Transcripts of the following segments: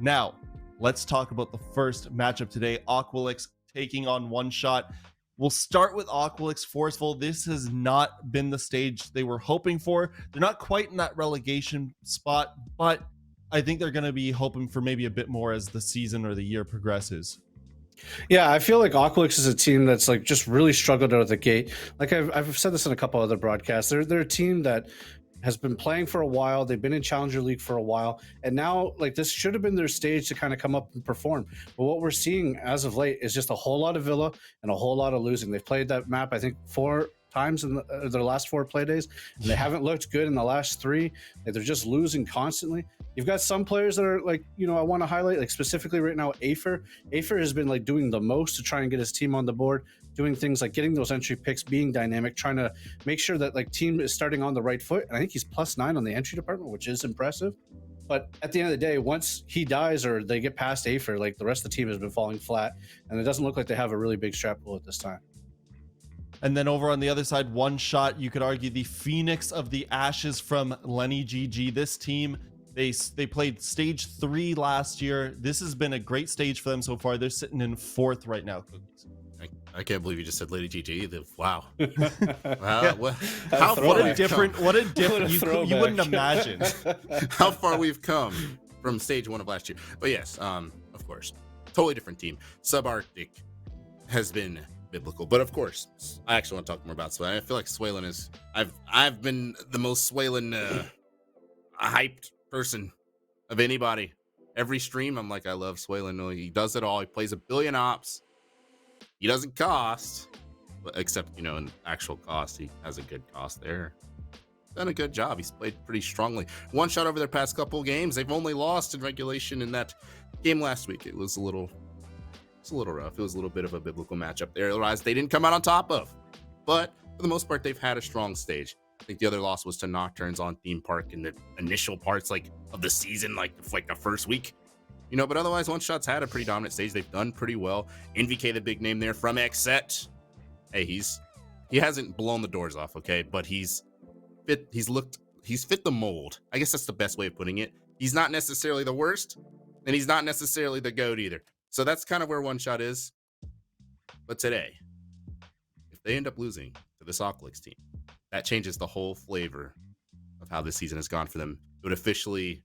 Now, let's talk about the first matchup today. Aqualix taking on One Shot. We'll start with Aqualix Forceful. This has not been the stage they were hoping for. They're not quite in that relegation spot, but I think they're going to be hoping for maybe a bit more as the season or the year progresses. Yeah, I feel like Aqualix is a team that's like just really struggled out of the gate. Like I've said this in a couple other broadcasts. They're a team that has been playing for a while. They've been in Challenger League for a while, and now like this should have been their stage to kind of come up and perform. But what we're seeing as of late is just a whole lot of Villa and a whole lot of losing. They've played that map I think 4 times in their last 4 play days, and they haven't looked good in the last 3. Like, they're just losing constantly. You've got some players that are like, I want to highlight, like specifically right now, Afer. Afer has been like doing the most to try and get his team on the board, doing things like getting those entry picks, being dynamic, trying to make sure that like team is starting on the right foot. And I think he's +9 on the entry department, which is impressive. But at the end of the day, once he dies or they get past Afer, like the rest of the team has been falling flat, and it doesn't look like they have a really big strat pool at this time. And then over on the other side, One Shot, you could argue the Phoenix of the Ashes from Lenny GG. This team, they played stage 3 last year. This has been a great stage for them so far. They're sitting in 4th right now, Cookies. I can't believe you just said Lady GG. Wow. Wow. Yeah. What a different you wouldn't imagine how far we've come from stage 1 of last year. But yes, of course, totally different team. Subarctic has been biblical, but of course, I actually want to talk more about Swaylon. I feel like Swaylon is I've been the most Swaylon hyped person of anybody. Every stream, I'm like, I love Swaylon. He does it all. He plays a billion ops. He doesn't cost, except, in actual cost, he has a good cost there. Done a good job. He's played pretty strongly. One Shot over their past couple games. They've only lost in regulation in that game last week. It was a little rough. It was a little bit of a biblical matchup there. Otherwise, they didn't come out on top of. But for the most part, they've had a strong stage. I think the other loss was to Nocturnes on Theme Park in the initial parts of the season, like the first week. But otherwise, One Shot's had a pretty dominant stage. They've done pretty well. NVK, the big name there from Xset. Hey, he hasn't blown the doors off, okay? But he's fit the mold. I guess that's the best way of putting it. He's not necessarily the worst, and he's not necessarily the GOAT either. So that's kind of where One Shot is. But today, if they end up losing to this Aqualix team, that changes the whole flavor of how this season has gone for them. It would officially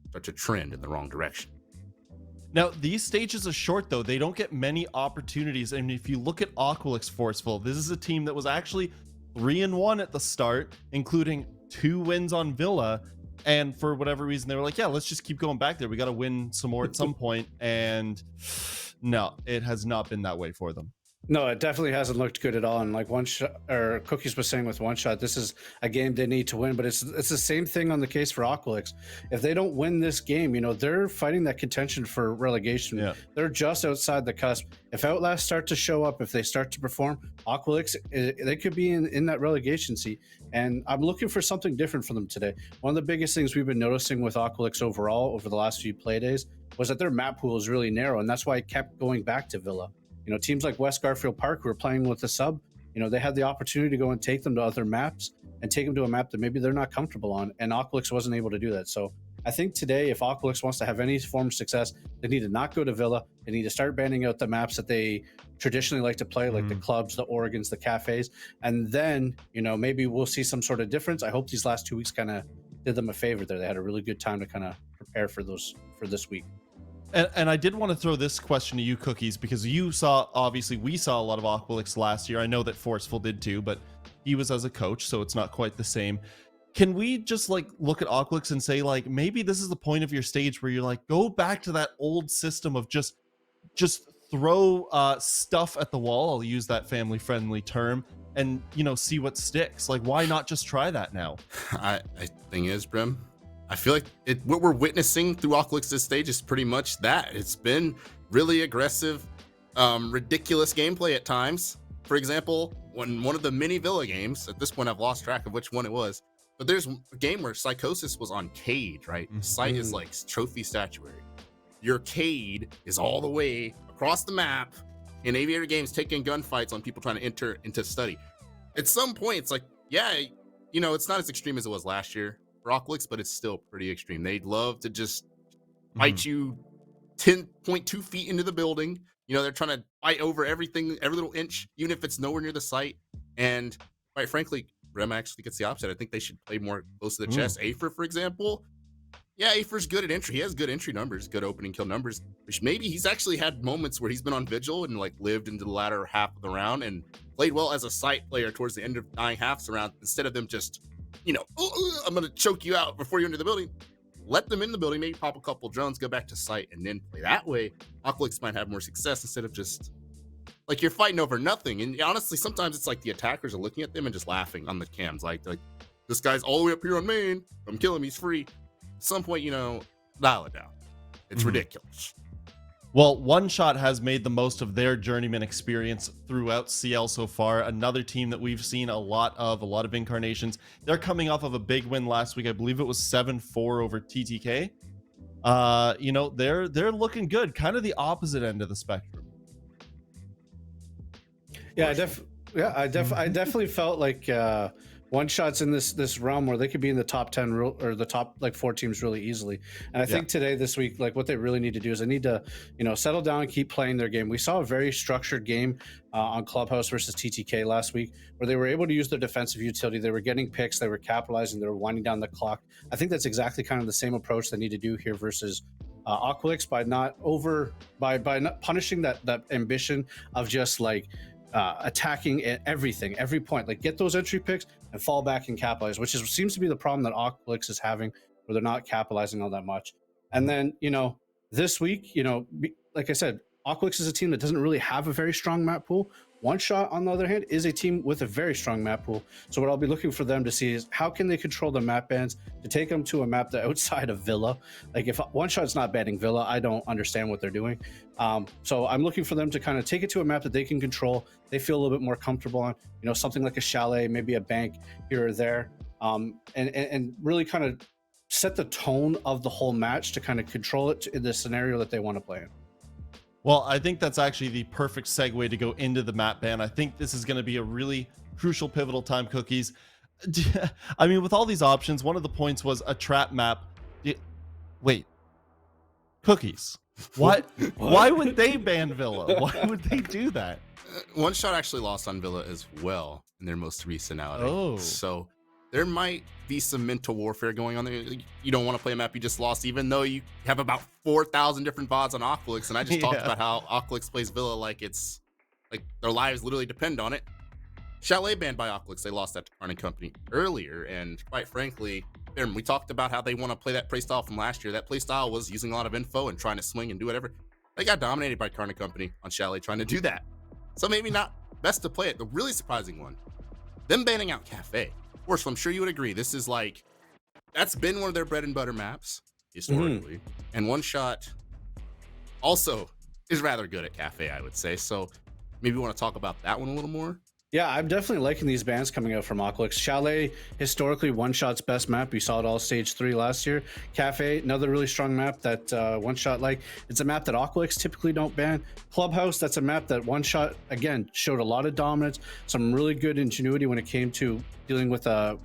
start to trend in the wrong direction. Now, these stages are short, though. They don't get many opportunities. And if you look at Aqualix Forceful, this is a team that was actually 3-1 at the start, including 2 wins on Villa. And for whatever reason, they were like, yeah, let's just keep going back there. We got to win some more at some point. And no, it has not been that way for them. No, it definitely hasn't looked good at all. And like One Shot, or Cookies was saying with One Shot, this is a game they need to win. But it's the same thing on the case for Aqualix. If they don't win this game, they're fighting that contention for relegation. Yeah. They're just outside the cusp. If Outlast start to show up, if they start to perform, Aqualix, they could be in that relegation seat. And I'm looking for something different for them today. One of the biggest things we've been noticing with Aqualix overall over the last few play days was that their map pool is really narrow. And that's why I kept going back to Villa. Teams like West Garfield Park who are playing with the sub, they had the opportunity to go and take them to other maps and take them to a map that maybe they're not comfortable on, and Aqualix wasn't able to do that. So I think today, if Aqualix wants to have any form of success, they need to not go to Villa. They need to start banning out the maps that they traditionally like to play, like the clubs, the Oregons, the cafes, and then, maybe we'll see some sort of difference. I hope these last 2 weeks kind of did them a favor there. They had a really good time to kind of prepare for this week. And I did want to throw this question to you, Cookies, because we saw a lot of Aqualix last year. I know that Forceful did too, but he was as a coach, so it's not quite the same. Can we just look at Aqualix and say maybe this is the point of your stage where you're go back to that old system of just throw stuff at the wall? I'll use that family-friendly term, and see what sticks. Why not just try that now? Thing is, Brim, I feel like what we're witnessing through Aqualix's stage is pretty much that. It's been really aggressive, ridiculous gameplay at times. For example, when one of the mini Villa games, at this point I've lost track of which one it was, but there's a game where Psychosis was on Cade, right? Mm-hmm. Site is trophy statuary. Your Cade is all the way across the map in Aviator Games taking gunfights on people trying to enter into study. At some point, it's it's not as extreme as it was last year for Aqualix, but it's still pretty extreme. They'd love to just fight you 10.2 feet into the building. You know, they're trying to fight over everything, every little inch, even if it's nowhere near the site. And quite frankly, Rem actually gets the opposite. I think they should play more close to the chest. Afer, for example, yeah, Afer's good at entry. He has good entry numbers, good opening kill numbers. Which maybe he's actually had moments where he's been on vigil and like lived into the latter half of the round and played well as a site player towards the end of dying halves around, instead of them just, you know, I'm gonna choke you out before you enter the building. Let them in the building, maybe pop a couple drones, go back to site, and then play that way. Aqualix might have more success instead of just like you're fighting over nothing. And honestly, sometimes it's like the attackers are looking at them and just laughing on the cams, like this guy's all the way up here on main. I'm killing him, he's free. At some point, you know, dial it down. It's ridiculous. Well, One Shot has made the most of their journeyman experience throughout CL so far. Another team that we've seen a lot of incarnations. They're coming off of a big win last week. I believe it was 7-4 over TTK. You know, they're looking good. Kind of the opposite end of the spectrum. Yeah, I definitely felt like One Shot's in this realm where they could be in the top 10 or the top like 4 teams really easily. And I think this week, like what they really need to do is they need to, you know, settle down and keep playing their game. We saw a very structured game on Clubhouse versus TTK last week where they were able to use their defensive utility. They were getting picks, they were capitalizing, they were winding down the clock. I think that's exactly kind of the same approach they need to do here versus Aqualix by not punishing that ambition of just like attacking at everything, every point. Like get those entry picks and fall back and capitalize, which seems to be the problem that Aqualix is having, where they're not capitalizing all that much. And then, you know, this week, you know, like I said, Aqualix is a team that doesn't really have a very strong map pool. One Shot, on the other hand, is a team with a very strong map pool. So what I'll be looking for them to see is how can they control the map bans to take them to a map that outside of Villa. Like if One Shot's not banning Villa, I don't understand what they're doing. So I'm looking for them to kind of take it to a map that they can control. They feel a little bit more comfortable on, you know, something like a chalet, maybe a bank here or there, and really kind of set the tone of the whole match to kind of control it in the scenario that they want to play in. Well, I think that's actually the perfect segue to go into the map ban. I think this is going to be a really crucial, pivotal time, Cookies. I mean, with all these options, one of the points was a trap map. Wait, Cookies. What? Why would they ban Villa? Why would they do that? One Shot actually lost on Villa as well in their most recent outing. Oh. So there might be some mental warfare going on there. You don't want to play a map you just lost, even though you have about 4,000 different VODs on Aqualix. And I just talked about how Aqualix plays Villa like it's like their lives literally depend on it. Chalet banned by Aqualix. They lost that to Karn & Company earlier. And quite frankly, we talked about how they want to play that playstyle from last year. That playstyle was using a lot of info and trying to swing and do whatever. They got dominated by Karn & Company on Chalet trying to do that. So maybe not best to play it. The really surprising one, them banning out Cafe. Of course, I'm sure you would agree. This is like, that's been one of their bread and butter maps historically. And One Shot also is rather good at Cafe, I would say. So maybe we want to talk about that one a little more. Yeah, I'm definitely liking these bans coming out from Aqualix. Chalet, historically One Shot's best map. We saw it all stage 3 last year. Cafe, another really strong map that One Shot like. It's a map that Aqualix typically don't ban. Clubhouse, that's a map that One Shot, again, showed a lot of dominance, some really good ingenuity when it came to dealing with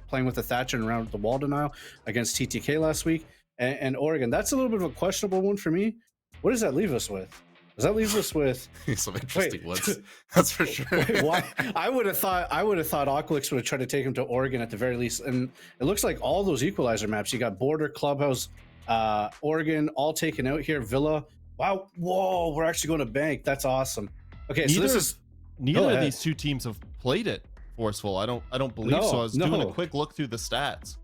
playing with the Thatcher and around the wall denial against TTK last week. And Oregon, that's a little bit of a questionable one for me. What does that leave us with? Does that leave us with some interesting ones? That's for sure. Why? I would have thought Aqualix would have tried to take him to Oregon at the very least, and it looks like all those equalizer maps. You got Border, Clubhouse, Oregon, all taken out here. Villa. Wow! Whoa! We're actually going to bank. That's awesome. Okay, neither of these two teams have played it forceful. I don't believe so. I was doing a quick look through the stats.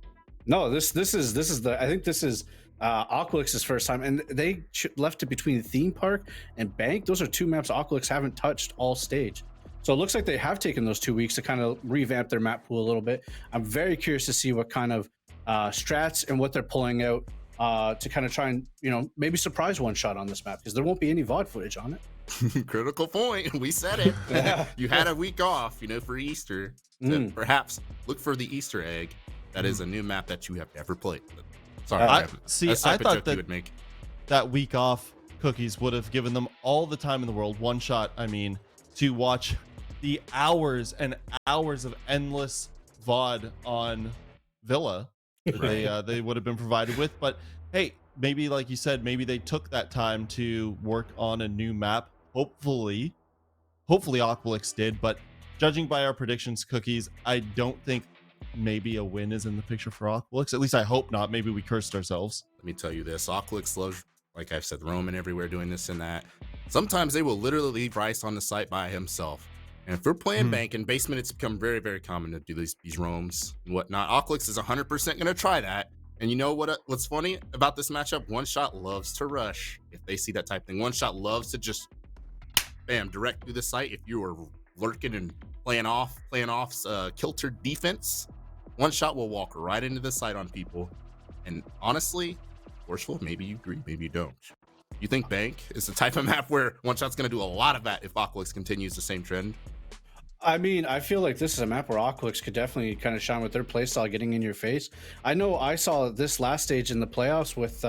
No, this is I think this is Aqualix's first time, and they left it between Theme Park and Bank. Those are two maps Aqualix haven't touched all stage. So it looks like they have taken those 2 weeks to kind of revamp their map pool a little bit. I'm very curious to see what kind of strats and what they're pulling out to kind of try and, you know, maybe surprise One Shot on this map, because there won't be any VOD footage on it. Critical point. We said it. You had a week off, you know, for Easter. To perhaps look for the Easter egg. That is a new map that you have never played. Sorry, I thought that week off, Cookies would have given them all the time in the world. One Shot, I mean, to watch the hours and hours of endless VOD on Villa they would have been provided with. But hey, maybe like you said, maybe they took that time to work on a new map. Hopefully Aqualix did, but judging by our predictions, Cookies, I don't think maybe a win is in the picture for Aqualix. At least I hope not. Maybe we cursed ourselves. Let me tell you this: Aqualyx loves, like I've said, roaming everywhere, doing this and that. Sometimes they will literally leave Rice on the site by himself. And if we're playing bank in basement, it's become very, very common to do these roams and whatnot. Aqualyx is 100% going to try that. And you know what's funny about this matchup? One Shot loves to rush if they see that type of thing. One Shot loves to just bam direct through the site. If you are lurking and playing off kilter defense, One Shot will walk right into the site on people. And honestly, Forceful, maybe you agree, maybe you don't. You think Bank is the type of map where One Shot's going to do a lot of that if Aqualix continues the same trend? I mean, I feel like this is a map where Aqualix could definitely kind of shine with their playstyle getting in your face. I know I saw this last stage in the playoffs with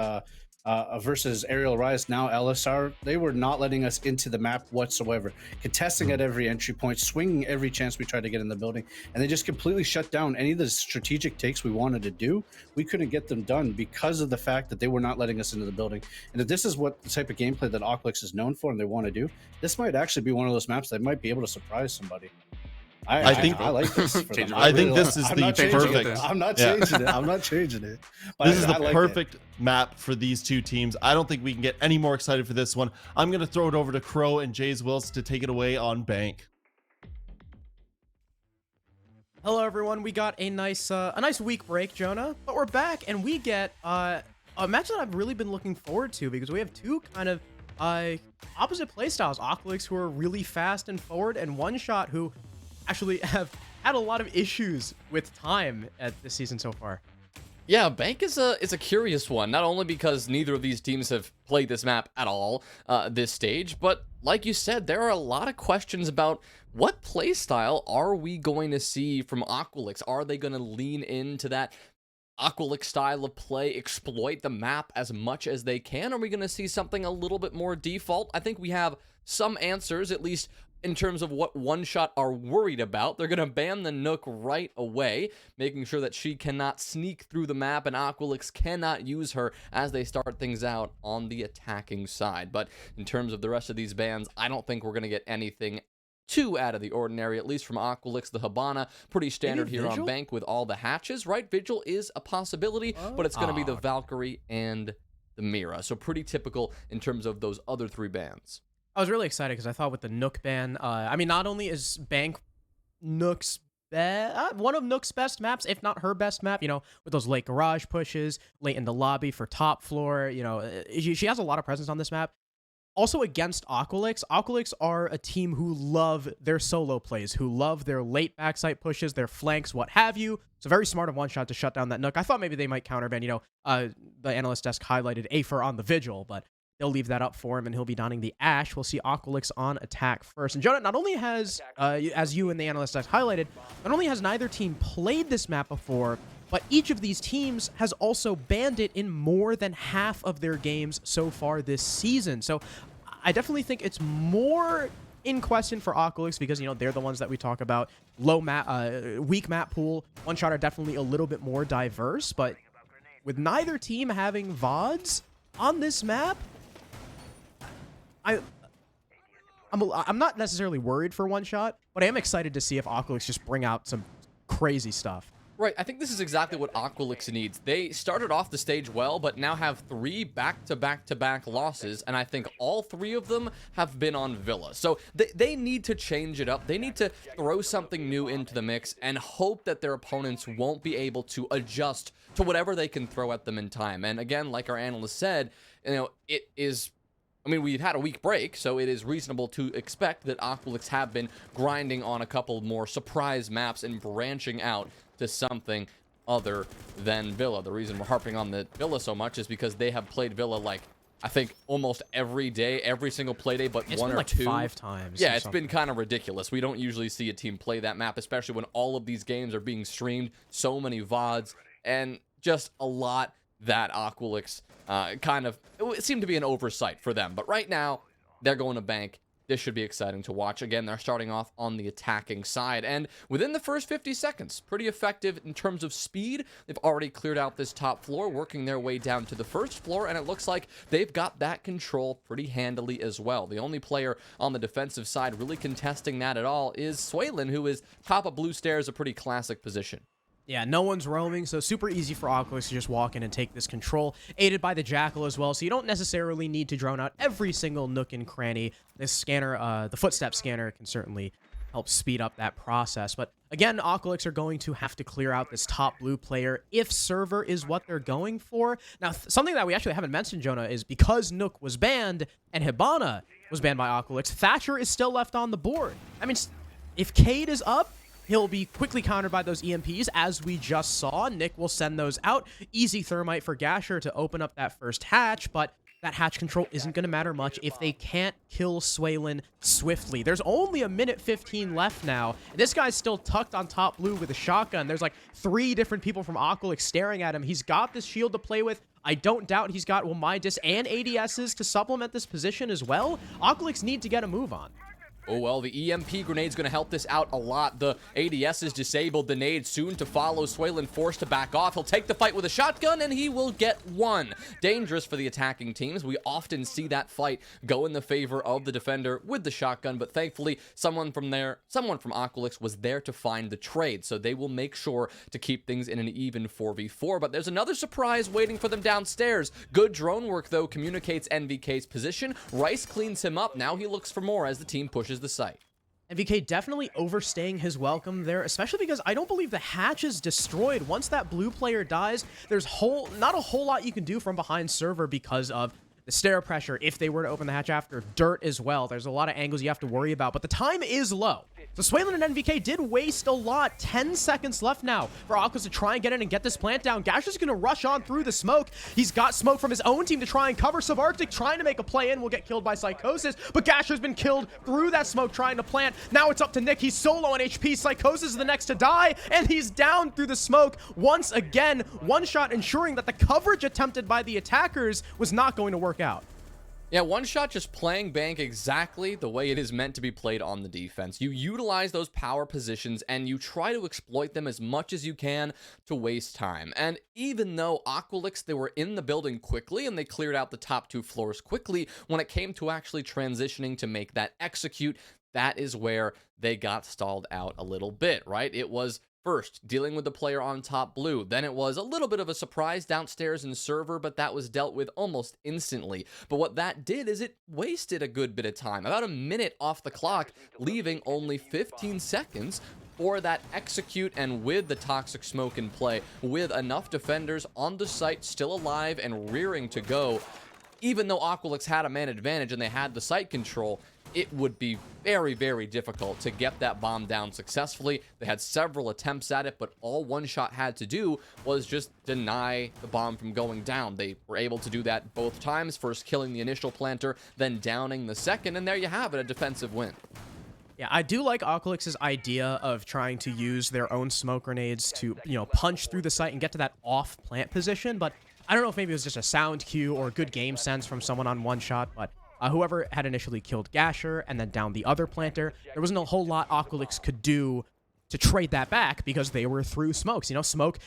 versus Aerial Rise, now LSR. They were not letting us into the map whatsoever, contesting at every entry point, swinging every chance we tried to get in the building, and they just completely shut down any of the strategic takes we wanted to do. We couldn't get them done because of the fact that they were not letting us into the building. And if this is what the type of gameplay that Aqualix is known for and they want to do, this might actually be one of those maps that might be able to surprise somebody. I think I like this. For them. I think this is the perfect. I'm not changing it. I'm not changing it. But This is the like perfect map for these two teams. I don't think we can get any more excited for this one. I'm going to throw it over to Crow and Jays Wills to take it away on Bank. Hello, everyone. We got a nice week break, Jonah, but we're back, and we get a match that I've really been looking forward to because we have two kind of opposite playstyles. Aqualix, who are really fast and forward, and One Shot, who actually have had a lot of issues with time at this season so far. Yeah, Bank is a curious one, not only because neither of these teams have played this map at all this stage, but like you said, there are a lot of questions about what playstyle are we going to see from Aqualix. Are they going to lean into that Aqualix style of play, exploit the map as much as they can? Are we going to see something a little bit more default? I think we have some answers, at least in terms of what One Shot are worried about. They're going to ban the Nook right away, making sure that she cannot sneak through the map and Aqualix cannot use her as they start things out on the attacking side. But in terms of the rest of these bans, I don't think we're going to get anything too out of the ordinary, at least from Aqualix. The Hibana, pretty standard here on Bank with all the hatches, right? Vigil is a possibility, but it's going to be the Valkyrie and the Mira. So pretty typical in terms of those other three bans. I was really excited because I thought with the Nook ban, I mean, not only is Bank Nook's one of Nook's best maps, if not her best map, you know, with those late garage pushes, late in the lobby for top floor, you know, she has a lot of presence on this map. Also against Aqualix, Aqualix are a team who love their solo plays, who love their late backside pushes, their flanks, what have you. So very smart of One Shot to shut down that Nook. I thought maybe they might counterban, you know, the analyst desk highlighted Afer on the Vigil, but they'll leave that up for him, and he'll be donning the Ash. We'll see Aqualix on attack first. And Jonah, not only has, as you and the analyst desk highlighted, not only has neither team played this map before, but each of these teams has also banned it in more than half of their games so far this season. So I definitely think it's more in question for Aqualix because, you know, they're the ones that we talk about. Low map, weak map pool. One Shot are definitely a little bit more diverse, but with neither team having VODs on this map, I'm not necessarily worried for One Shot, but I am excited to see if Aqualix just bring out some crazy stuff. Right, I think this is exactly what Aqualix needs. They started off the stage well, but now have 3 back-to-back-to-back losses, and I think all 3 of them have been on Villa. So they need to change it up. They need to throw something new into the mix and hope that their opponents won't be able to adjust to whatever they can throw at them in time. And again, like our analyst said, you know, it is... I mean, we've had a week break, so it is reasonable to expect that Aqualix have been grinding on a couple more surprise maps and branching out to something other than Villa. The reason we're harping on the Villa so much is because they have played Villa, like, I think almost every day, every single play day, but it's one been or like two. 5 times. Yeah, it's been kind of ridiculous. We don't usually see a team play that map, especially when all of these games are being streamed, so many VODs, and just a lot that Aqualix it seemed to be an oversight for them. But right now, they're going to Bank. this should be exciting to watch. Again, they're starting off on the attacking side, and within the first 50 seconds, pretty effective in terms of speed. They've already cleared out this top floor, working their way down to the first floor, and it looks like they've got that control pretty handily as well. The only player on the defensive side really contesting that at all is Swaylin, who is top of blue stairs, a pretty classic position. Yeah, no one's roaming, so super easy for Aqualix to just walk in and take this control, aided by the Jackal as well, so you don't necessarily need to drone out every single nook and cranny. This scanner, the footstep scanner, can certainly help speed up that process. But again, Aqualix are going to have to clear out this top blue player if server is what they're going for. Now, something that we actually haven't mentioned, Jonah, is because Nook was banned and Hibana was banned by Aqualix, Thatcher is still left on the board. I mean, if Cade is up, he'll be quickly countered by those EMPs, as we just saw. Nick will send those out. Easy thermite for Gasher to open up that first hatch, but that hatch control isn't going to matter much if they can't kill Swaylin swiftly. There's only a minute 15 left now. This guy's still tucked on top blue with a shotgun. There's like 3 different people from Aqualix staring at him. He's got this shield to play with. I don't doubt he's got Womidus and ADSs to supplement this position as well. Aqualix need to get a move on. Oh, well, the EMP grenade's going to help this out a lot. The ADS is disabled. The nade soon to follow. Swaylin forced to back off. He'll take the fight with a shotgun, and he will get one. Dangerous for the attacking teams. We often see that fight go in the favor of the defender with the shotgun, but thankfully, someone from Aqualix was there to find the trade, so they will make sure to keep things in an even 4v4. But there's another surprise waiting for them downstairs. Good drone work, though, communicates NVK's position. Rice cleans him up. Now he looks for more as the team pushes the site. NVK definitely overstaying his welcome there, especially because I don't believe the hatch is destroyed. Once that blue player dies, there's not a whole lot you can do from behind server because of the stair pressure if they were to open the hatch after. Dirt as well. There's a lot of angles you have to worry about, but the time is low. So Swaylin and NVK did waste a lot. 10 seconds left now for Aqualix to try and get in and get this plant down. Gasher's going to rush on through the smoke. He's got smoke from his own team to try and cover. Subarctic trying to make a play in will get killed by Psychosis, but Gasher's been killed through that smoke trying to plant. Now it's up to Nick. He's solo on HP. Psychosis is the next to die, and he's down through the smoke once again. One shot ensuring that the coverage attempted by the attackers was not going to work out. Yeah, one shot just playing bank exactly the way it is meant to be played on the defense. You utilize those power positions and you try to exploit them as much as you can to waste time. And even though Aqualix, they were in the building quickly and they cleared out the top 2 floors quickly, when it came to actually transitioning to make that execute, that is where they got stalled out a little bit, right? It was first dealing with the player on top blue, then it was a little bit of a surprise downstairs in server, but that was dealt with almost instantly. But what that did is it wasted a good bit of time, about a minute off the clock, leaving only 15 seconds for that execute. And with the toxic smoke in play, with enough defenders on the site still alive and rearing to go, even though Aqualix had a man advantage and they had the site control, it would be very, very difficult to get that bomb down successfully. They had several attempts at it, but all one shot had to do was just deny the bomb from going down. They were able to do that both times, first killing the initial planter, then downing the second, and there you have it, a defensive win. Yeah, I do like Aqualix's idea of trying to use their own smoke grenades to, punch through the site and get to that off plant position, but I don't know if maybe it was just a sound cue or good game sense from someone on one shot, but whoever had initially killed Gasher and then down the other planter, there wasn't a whole lot Aqualix could do to trade that back because they were through smokes. Smoke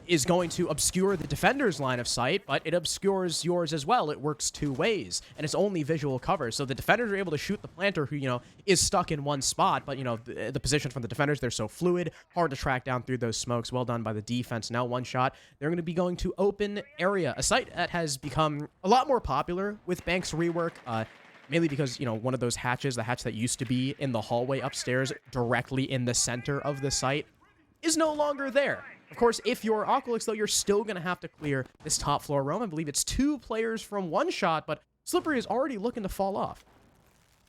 is going to obscure the defender's line of sight, but it obscures yours as well. It works 2 ways, and it's only visual cover. So the defenders are able to shoot the planter who, is stuck in one spot, but, the position from the defenders, they're so fluid, hard to track down through those smokes. Well done by the defense. Now one shot, they're going to be going to open area, a site that has become a lot more popular with Bank's rework, mainly because, one of those hatches, the hatch that used to be in the hallway upstairs directly in the center of the site, is no longer there. Of course, if you're Aqualix, though, you're still going to have to clear this top floor roam. I believe it's 2 players from one shot, but Slippery is already looking to fall off.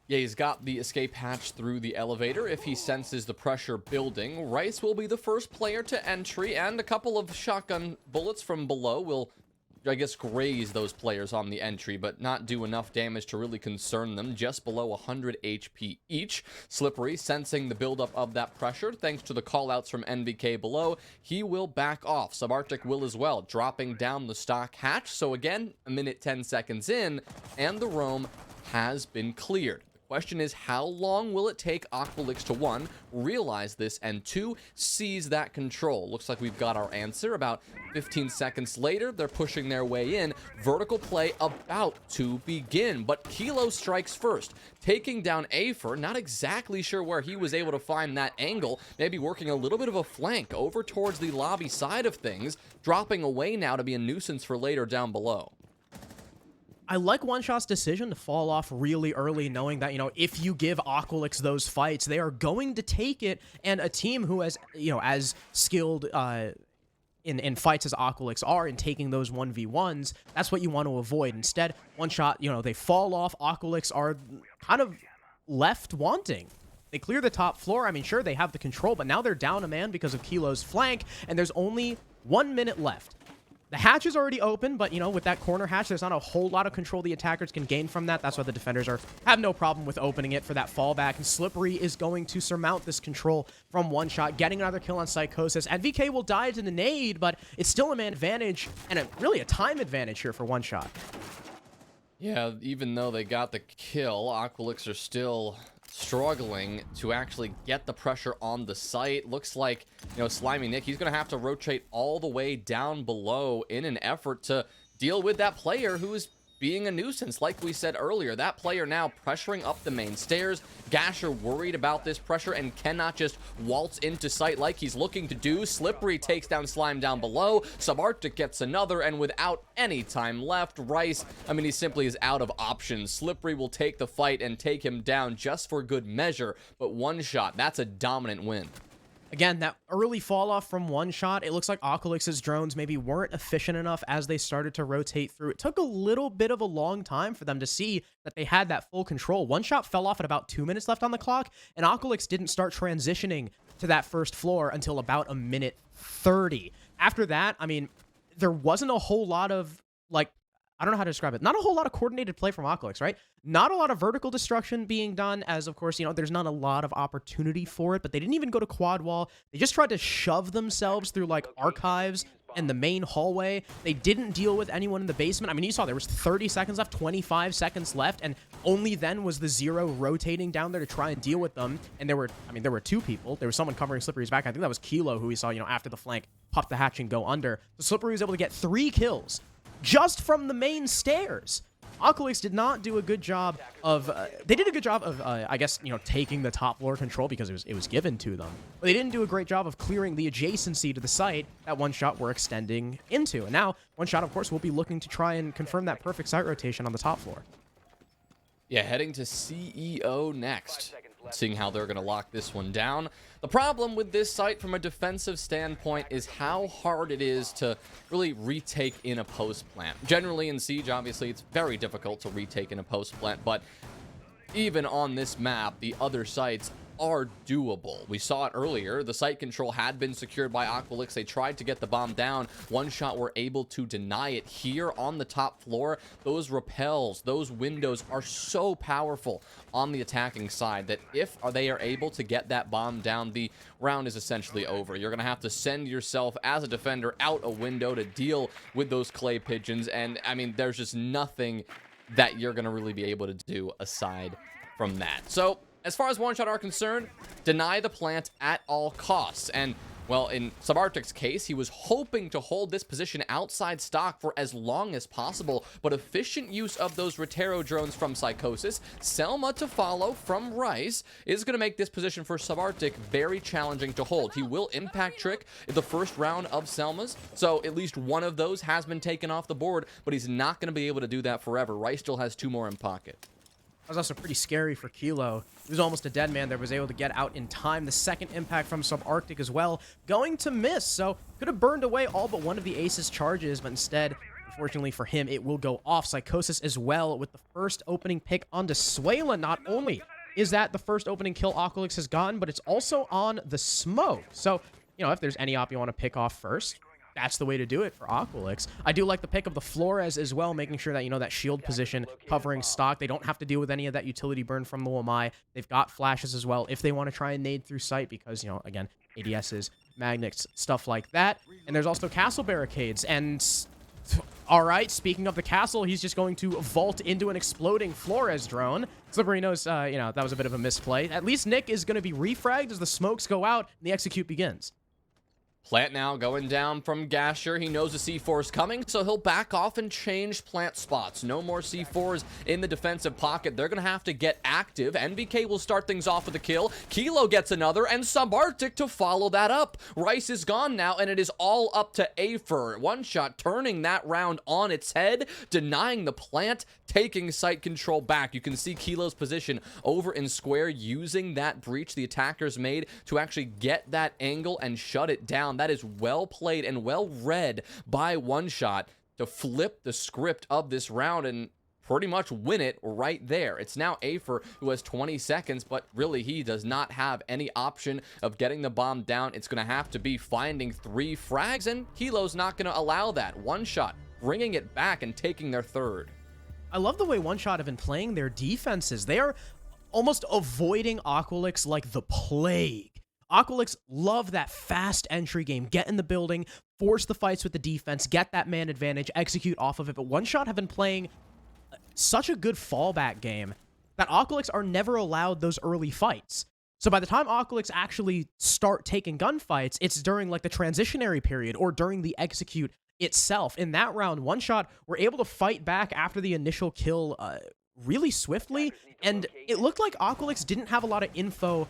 Yeah, he's got the escape hatch through the elevator. If he senses the pressure building, Rice will be the first player to entry, and a couple of shotgun bullets from below will, graze those players on the entry, but not do enough damage to really concern them. Just below 100 HP each. Slippery, sensing the buildup of that pressure, thanks to the callouts from NVK below, he will back off. Subarctic will as well, dropping down the stock hatch. So again, a minute 10 seconds in, and the roam has been cleared. Question is, how long will it take Aqualyx to 1, realize this, and 2, seize that control? Looks like we've got our answer. About 15 seconds later, they're pushing their way in. Vertical play about to begin, but Kilo strikes first, taking down Afer. Not exactly sure where he was able to find that angle, maybe working a little bit of a flank over towards the lobby side of things, dropping away now to be a nuisance for later down below. I like One Shot's decision to fall off really early, knowing that, if you give Aqualyx those fights, they are going to take it, and a team who has, as skilled in fights as Aqualyx are in taking those 1v1s, that's what you want to avoid. Instead, One Shot, they fall off. Aqualyx are kind of left wanting. They clear the top floor. I mean, sure, they have the control, but now they're down a man because of Kilo's flank, and there's only 1 minute left. The hatch is already open, but, with that corner hatch, there's not a whole lot of control the attackers can gain from that. That's why the defenders have no problem with opening it for that fallback. And Slippery is going to surmount this control from One Shot, getting another kill on Psychosis. And VK will die to the nade, but it's still a man advantage and really a time advantage here for One Shot. Yeah, even though they got the kill, Aqualyx are still struggling to actually get the pressure on the site. Looks like, Slimy Nick, he's going to have to rotate all the way down below in an effort to deal with that player who is being a nuisance. Like we said earlier, that player now pressuring up the main stairs. Gasher worried about this pressure and cannot just waltz into sight like he's looking to do. Slippery takes down Slime down below. Subarctic gets another, and without any time left, Rice, he simply is out of options. Slippery will take the fight and take him down just for good measure, but One Shot, that's a dominant win. Again, that early fall off from One Shot, it looks like Aqualyx's drones maybe weren't efficient enough as they started to rotate through. It took a little bit of a long time for them to see that they had that full control. One Shot fell off at about 2 minutes left on the clock, and Aqualyx didn't start transitioning to that first floor until about 1:30. After that, there wasn't a whole lot of, I don't know how to describe it. Not a whole lot of coordinated play from Aqualyx, right? Not a lot of vertical destruction being done, as of course, there's not a lot of opportunity for it, but they didn't even go to quad wall. They just tried to shove themselves through archives and the main hallway. They didn't deal with anyone in the basement. You saw there was 30 seconds left, 25 seconds left, and only then was the Zero rotating down there to try and deal with them. And there were 2 people. There was someone covering Slippery's back. I think that was Kilo, who we saw, after the flank, pop the hatch and go under. So Slippery was able to get 3 kills just from the main stairs. Aqualyx did not do a good job of, they did a good job of, taking the top floor control because it was given to them. But they didn't do a great job of clearing the adjacency to the site that One Shot were extending into. And now, One Shot, of course, will be looking to try and confirm that perfect site rotation on the top floor. Yeah, heading to CEO next, seeing how they're going to lock this one down. The problem with this site from a defensive standpoint is how hard it is to really retake in a post plant. Generally in Siege, obviously, it's very difficult to retake in a post plant, but even on this map, the other sites are doable. We saw it earlier. The site control had been secured by Aqualyx. They tried to get the bomb down. One Shot were able to deny it. Here on the top floor, those rappels, those windows are so powerful on the attacking side that if they are able to get that bomb down, the round is essentially over. You're going to have to send yourself as a defender out a window to deal with those clay pigeons, and there's just nothing that you're going to really be able to do aside from that. So as far as One Shot are concerned, deny the plant at all costs. And, well, in Subarctic's case, he was hoping to hold this position outside stock for as long as possible, but efficient use of those Rotero drones from Psychosis, Selma to follow from Rice, is going to make this position for Subarctic very challenging to hold. He will impact Trick in the first round of Selma's, so at least one of those has been taken off the board, but he's not going to be able to do that forever. Rice still has 2 more in pocket. That was also pretty scary for Kilo. He was almost a dead man there, was able to get out in time. The second impact from Subarctic as well, going to miss. So could have burned away all but one of the Ace's charges, but instead, unfortunately for him, it will go off. Psychosis as well with the first opening pick onto Suela. Not only is that the first opening kill Aqualyx has gotten, but it's also on the smoke. So, if there's any op you want to pick off first, that's the way to do it for Aqualyx. I do like the pick of the Flores as well, making sure that, that shield position covering stock. They don't have to deal with any of that utility burn from the Wamai. They've got flashes as well if they want to try and nade through sight because, again, ADSs, magnets, stuff like that. And there's also castle barricades. And All right, speaking of the castle, he's just going to vault into an exploding Flores drone. Slippery knows, you know, that was a bit of a misplay. At least Nick is going to be refragged as the smokes go out and the execute begins. Plant now going down from Gasher. He knows the C4 is coming, so he'll back off and change plant spots. No more C4s in the defensive pocket. They're going to have to get active. NBK will start things off with a kill. Kilo gets another, and Subarctic to follow that up. Rice is gone now, and it is all up to Afer. One shot turning that round on its head, denying the plant, taking site control back. You can see Kilo's position over in square, using that breach the attackers made to actually get that angle and shut it down. That is well played and well read by One Shot to flip the script of this round and pretty much win it right there. It's now Afer who has 20 seconds, but really he does not have any option of getting the bomb down. It's going to have to be finding 3 frags, and Kilo's not going to allow that. One Shot bringing it back and taking their third. I love the way One Shot have been playing their defenses. They are almost avoiding Aqualyx like the plague. Aqualyx love that fast entry game. Get in the building, force the fights with the defense, get that man advantage, execute off of it. But One Shot have been playing such a good fallback game that Aqualyx are never allowed those early fights. So by the time Aqualyx actually start taking gunfights, it's during like the transitionary period or during the execute itself. In that round, One Shot were able to fight back after the initial kill really swiftly, and it looked like Aqualyx didn't have a lot of info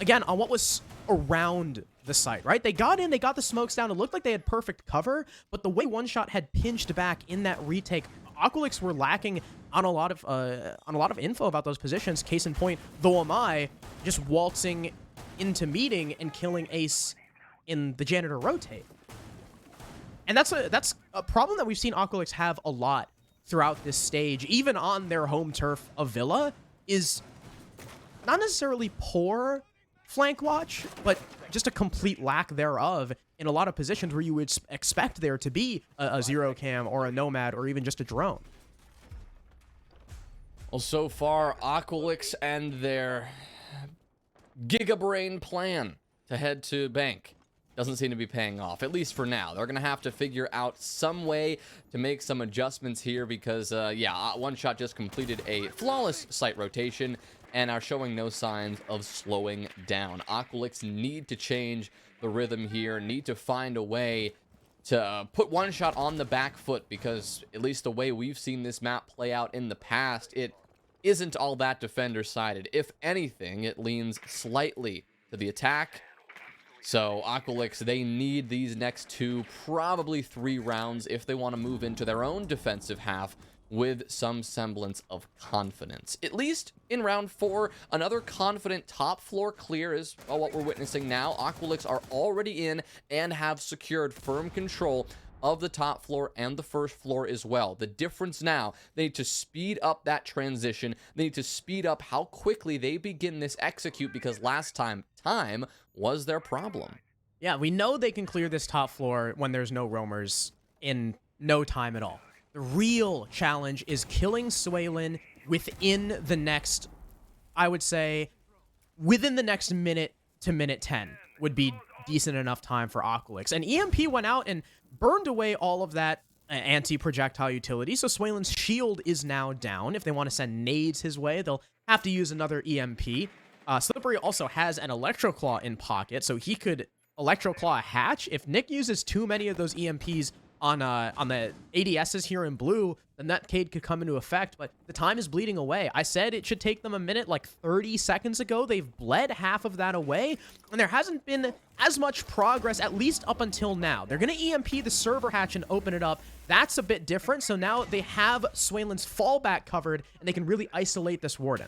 again on what was around the site, right? They got in, they got the smokes down, it looked like they had perfect cover, but the way One Shot had pinched back in that retake, Aqualyx were lacking on a lot of info about those positions. Case in point, the Wamai just waltzing into meeting and killing Ace in the janitor rotate. And that's a problem that we've seen Aqualyx have a lot throughout this stage, even on their home turf of Villa, is not necessarily poor flank watch, but just a complete lack thereof in a lot of positions where you would expect there to be a zero cam or a nomad or even just a drone. Well, so far, Aqualyx and their gigabrain plan to head to bank doesn't seem to be paying off, at least for now. They're going to have to figure out some way to make some adjustments here because, yeah, One Shot just completed a flawless site rotation and are showing no signs of slowing down. Aqualyx need to change the rhythm here, need to find a way to put One Shot on the back foot because at least the way we've seen this map play out in the past, it isn't all that defender-sided. If anything, it leans slightly to the attack. So Aqualyx, they need these next 2, probably 3 rounds if they want to move into their own defensive half with some semblance of confidence. At least in round 4, another confident top floor clear is what we're witnessing now. Aqualyx are already in and have secured firm control of the top floor and the first floor as well. The difference now, they need to speed up that transition. They need to speed up how quickly they begin this execute because last time was their problem. Yeah, we know they can clear this top floor when there's no roamers in no time at all. The real challenge is killing Swaylin within the next, I would say, within the next minute to minute 10 would be decent enough time for Aqualyx. And EMP went out and burned away all of that anti-projectile utility, so Swaylin's shield is now down. If they want to send nades his way, they'll have to use another EMP. Slippery also has an Electroclaw in pocket, so he could Electroclaw a hatch. If Nick uses too many of those EMPs on the ADSs here in blue, then that Cade could come into effect, but the time is bleeding away. I said it should take them a minute like 30 seconds ago. They've bled half of that away, and there hasn't been as much progress, at least up until now. They're going to EMP the server hatch and open it up. That's a bit different, so now they have Swaylin's fallback covered, and they can really isolate this Warden.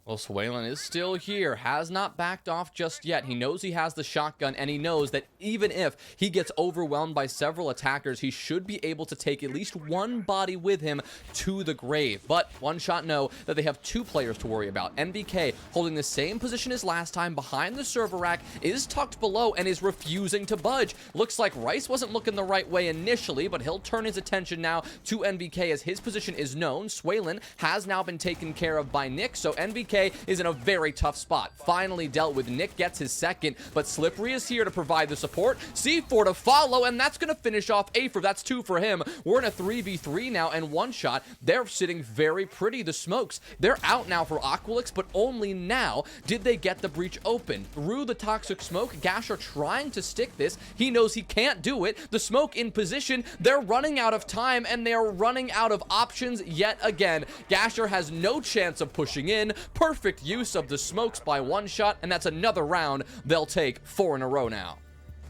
Well, Swaylin is still here, has not backed off just yet. He knows he has the shotgun, and he knows that even if he gets overwhelmed by several attackers, he should be able to take at least one body with him to the grave. But One Shot know that they have 2 players to worry about. NBK, holding the same position as last time behind the server rack, is tucked below and is refusing to budge. Looks like Rice wasn't looking the right way initially, but he'll turn his attention now to NBK as his position is known. Swaylin has now been taken care of by Nick, so NBK NVK is in a very tough spot. Finally dealt with. Nick gets his second, but Slippery is here to provide the support. C4 to follow, and that's going to finish off Afer. That's 2 for him. We're in a 3v3 now, and one shot. They're sitting very pretty. The smokes, they're out now for Aqualyx, but only now did they get the breach open. Through the toxic smoke, Gasher trying to stick this. He knows he can't do it. The smoke in position. They're running out of time, and they're running out of options yet again. Gasher has no chance of pushing in. Perfect use of the smokes by one shot, and that's another round they'll take 4 in a row now.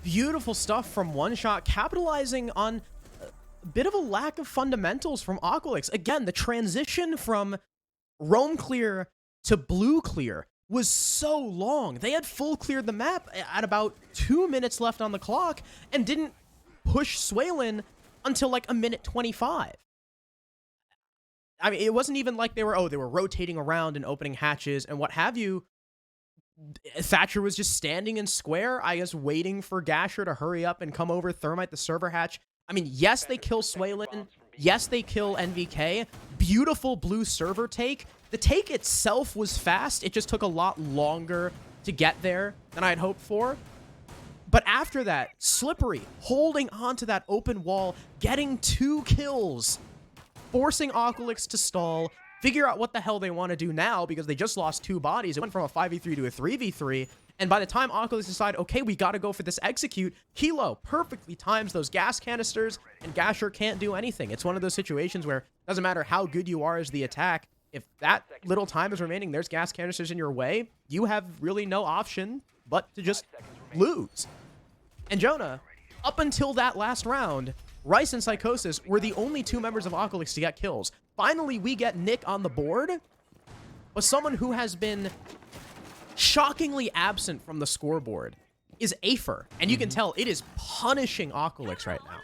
Beautiful stuff from One Shot, capitalizing on a bit of a lack of fundamentals from Aqualyx. Again, the transition from roam clear to blue clear was so long. They had full cleared the map at about 2 minutes left on the clock and didn't push Swaylin until like a minute 25. I mean, it wasn't even like they were rotating around and opening hatches and what have you. Thatcher was just standing in square, I guess, waiting for Gasher to hurry up and come over, thermite the server hatch. I mean, yes, they kill Swaylin. Yes, they kill NVK. Beautiful blue server take. The take itself was fast. It just took a lot longer to get there than I had hoped for. But after that, Slippery holding onto that open wall, getting 2 kills, forcing Aqualyx to stall, figure out what the hell they want to do now because they just lost 2 bodies. It went from a 5v3 to a 3v3. And by the time Aqualyx decide, okay, we got to go for this execute, Kilo perfectly times those gas canisters, and Gasher can't do anything. It's one of those situations where it doesn't matter how good you are as the attack. If that little time is remaining, there's gas canisters in your way, you have really no option but to just lose. And Jonah, up until that last round, Rice and Psychosis were the only 2 members of Aqualyx to get kills. Finally, we get Nick on the board, but someone who has been shockingly absent from the scoreboard is Afer. And you can tell it is punishing Aqualyx right now.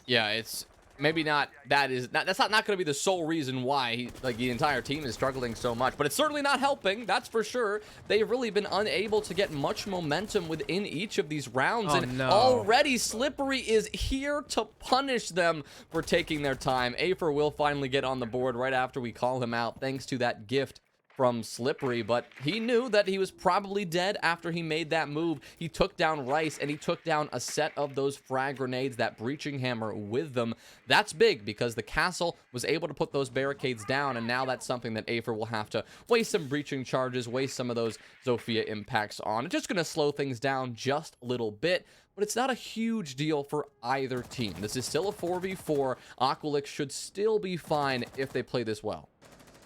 Yeah, it's maybe not, that's not going to be the sole reason why the entire team is struggling so much, but it's certainly not helping, that's for sure. They've really been unable to get much momentum within each of these rounds, and already Slippery is here to punish them for taking their time. Afer will finally get on the board right after we call him out, thanks to that gift from Slippery, but he knew that he was probably dead after he made that move. He took down Rice, and he took down a set of those frag grenades, that breaching hammer with them. That's big because the castle was able to put those barricades down, and now that's something that Afer will have to waste some breaching charges, waste some of those Zofia impacts on. It's just going to slow things down just a little bit, but it's not a huge deal for either team. This is still a 4v4. Aqualyx should still be fine if they play this well.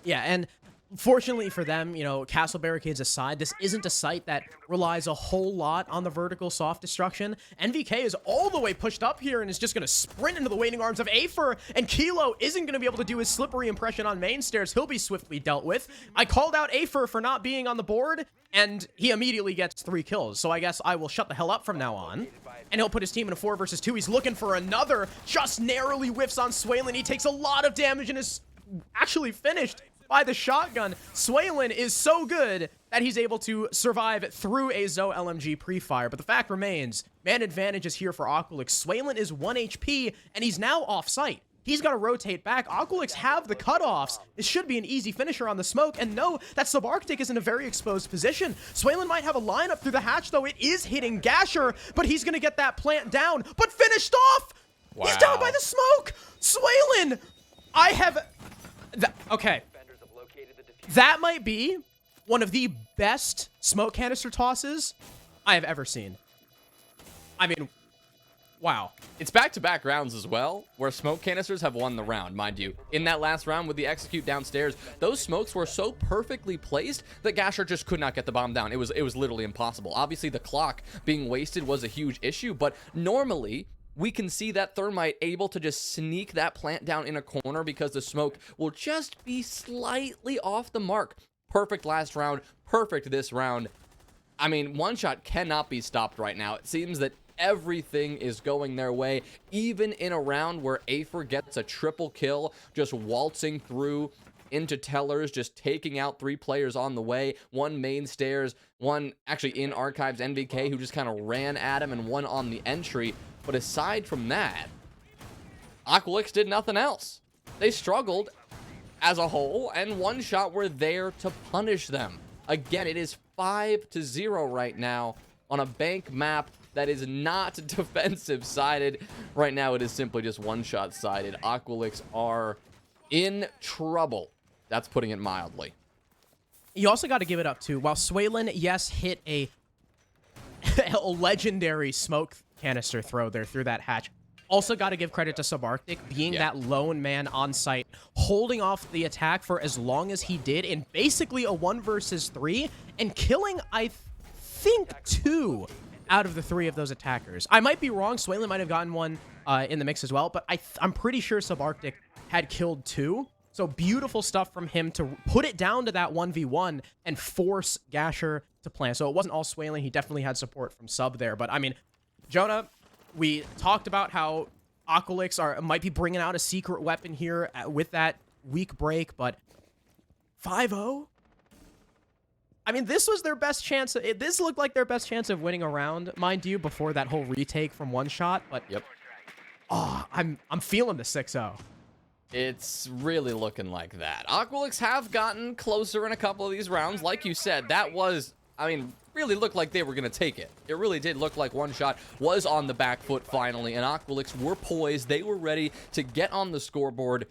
Yeah, and fortunately for them, you know, castle barricades aside, this isn't a site that relies a whole lot on the vertical soft destruction. NVK is all the way pushed up here and is just going to sprint into the waiting arms of Afer, and Kilo isn't going to be able to do his Slippery impression on main stairs. He'll be swiftly dealt with. I called out Afer for not being on the board, and he immediately gets 3 kills. So I guess I will shut the hell up from now on. And he'll put his team in a 4 versus 2. He's looking for another, just narrowly whiffs on Swaylin. He takes a lot of damage and is actually finished by the shotgun. Swaylin is so good that he's able to survive through a Zo LMG pre-fire. But the fact remains, man advantage is here for Aqualyx. Swaylin is 1 HP, and he's now off-site. He's got to rotate back. Aqualyx have the cutoffs. This should be an easy finisher on the smoke. And no, that Subarctic is in a very exposed position. Swaylin might have a lineup through the hatch, though. It is hitting Gasher, but he's going to get that plant down. But finished off! Wow. He's down by the smoke! Swaylin! I have... Okay. That might be one of the best smoke canister tosses I have ever seen. I mean, wow. It's back-to-back rounds as well, where smoke canisters have won the round, mind you. In that last round with the execute downstairs, those smokes were so perfectly placed that Gasher just could not get the bomb down. It was literally impossible. Obviously, the clock being wasted was a huge issue, but normally we can see that Thermite able to just sneak that plant down in a corner because the smoke will just be slightly off the mark. Perfect last round, perfect this round. I mean, One Shot cannot be stopped right now. It seems that everything is going their way, even in a round where Afer gets a triple kill, just waltzing through into tellers, just taking out 3 players on the way, 1 main stairs, 1 actually in archives NVK who just kind of ran at him, and 1 on the entry. But aside from that, Aqualyx did nothing else. They struggled, as a whole, and One Shot were there to punish them. Again, it is 5-0 right now on a bank map that is not defensive sided. Right now, it is simply just One Shot sided. Aqualyx are in trouble. That's putting it mildly. You also got to give it up, too. While Swaylin, yes, hit a legendary smoke canister throw there through that hatch, also got to give credit to Subarctic being that lone man on site, holding off the attack for as long as he did in basically a 1 versus 3 and killing, I think, 2 out of the 3 of those attackers. I might be wrong. Swaylin might have gotten one in the mix as well, but I'm pretty sure Subarctic had killed 2. So beautiful stuff from him to put it down to that 1v1 and force Gasher to plan. So it wasn't all Swaylin. He definitely had support from Sub there. But, I mean, Jonah, we talked about how Aqualyx might be bringing out a secret weapon here with that weak break, but 5-0? I mean, this was their best chance. This looked like their best chance of winning a round, mind you, before that whole retake from One Shot. But Yep. Oh, I'm feeling the 6-0. It's really looking like that. Aqualyx have gotten closer in a couple of these rounds. Like you said, that was, I mean, really looked like they were going to take it. It really did look like One Shot was on the back foot finally, and Aqualyx were poised. They were ready to get on the scoreboard.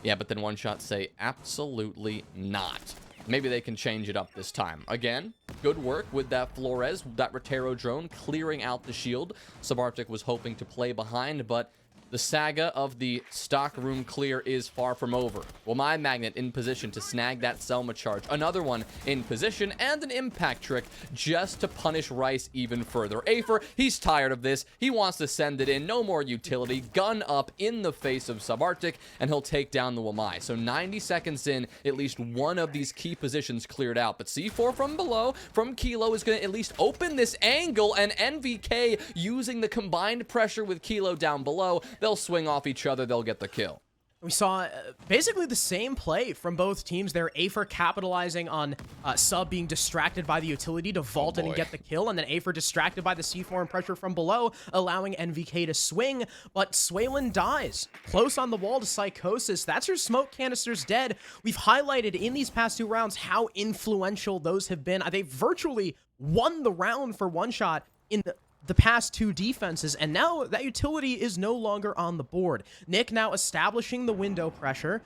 Yeah, but then One Shot say absolutely not. Maybe they can change it up this time. Again, good work with that Flores, that Rotero drone, clearing out the shield. Subarctic was hoping to play behind, but the saga of the stock room clear is far from over. Well, my Magnet in position to snag that Selma charge. Another one in position, and an impact trick just to punish Rice even further. Afer, he's tired of this. He wants to send it in. No more utility. Gun up in the face of Subarctic, and he'll take down the Wamai. So 90 seconds in, at least one of these key positions cleared out. But C4 from below, from Kilo, is going to at least open this angle, and NVK using the combined pressure with Kilo down below, they'll swing off each other, they'll get the kill. We saw basically the same play from both teams there. Afer capitalizing on Sub being distracted by the utility to vault in and get the kill, and then Afer distracted by the C4 and pressure from below, allowing NVK to swing, but Swaylin dies. Close on the wall to Psychosis. That's her smoke canisters dead. We've highlighted in these past 2 rounds how influential those have been. They virtually won the round for One Shot in the past 2 defenses, and now that utility is no longer on the board. Nick now establishing the window pressure.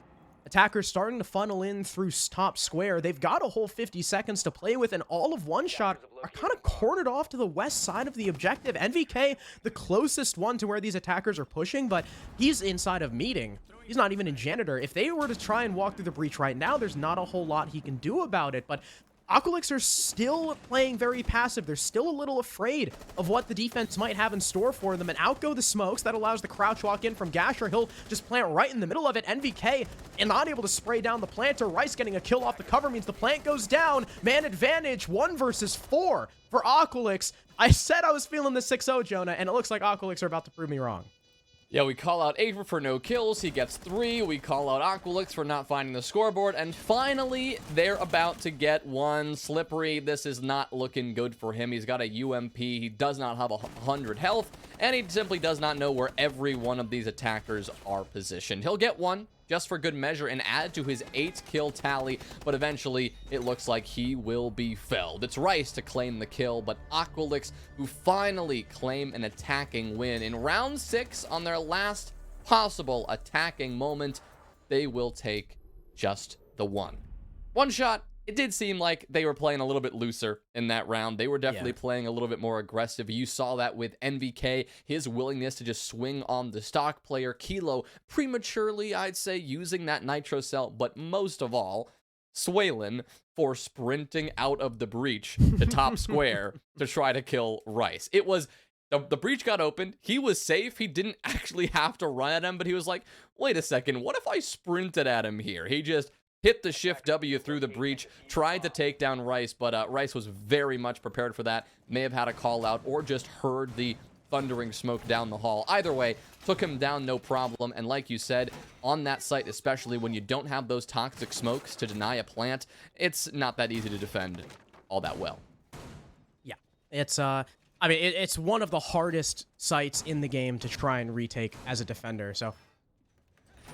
Attackers starting to funnel in through top square. They've got a whole 50 seconds to play with, and all of One Shot are kind of cornered off to the west side of the objective. NVK, the closest one to where these attackers are pushing, but he's inside of meeting. He's not even in janitor. If they were to try and walk through the breach right now, there's not a whole lot he can do about it, but Aqualyx are still playing very passive. They're still a little afraid of what the defense might have in store for them. And out go the smokes. That allows the crouch walk in from Gasher. He'll just plant right in the middle of it. NVK and not able to spray down the planter. Rice getting a kill off the cover means the plant goes down. Man advantage, 1 versus 4 for Aqualyx. I said I was feeling the 6-0, Jonah, and it looks like Aqualyx are about to prove me wrong. Yeah, we call out Aver for no kills. He gets 3. We call out Aqualyx for not finding the scoreboard. And finally, they're about to get 1. Slippery, this is not looking good for him. He's got a UMP. He does not have 100 health. And he simply does not know where every one of these attackers are positioned. He'll get 1 just for good measure and add to his 8-kill tally, but eventually it looks like he will be felled. It's Rice to claim the kill, but Aqualyx, who finally claim an attacking win in round 6 on their last possible attacking moment, they will take just the 1. One Shot, it did seem like they were playing a little bit looser in that round. They were definitely playing a little bit more aggressive. You saw that with NVK, his willingness to just swing on the stock player. Kilo, prematurely, I'd say, using that nitro cell. But most of all, Swaylin for sprinting out of the breach to top square to try to kill Rice. It was, the breach got opened. He was safe. He didn't actually have to run at him, but he was like, wait a second, what if I sprinted at him here? He just hit the shift W through the breach, tried to take down Rice, but Rice was very much prepared for that. May have had a call out or just heard the thundering smoke down the hall. Either way, took him down no problem. And like you said, on that site, especially when you don't have those toxic smokes to deny a plant, it's not that easy to defend all that well. Yeah, it's I mean, it's one of the hardest sites in the game to try and retake as a defender. So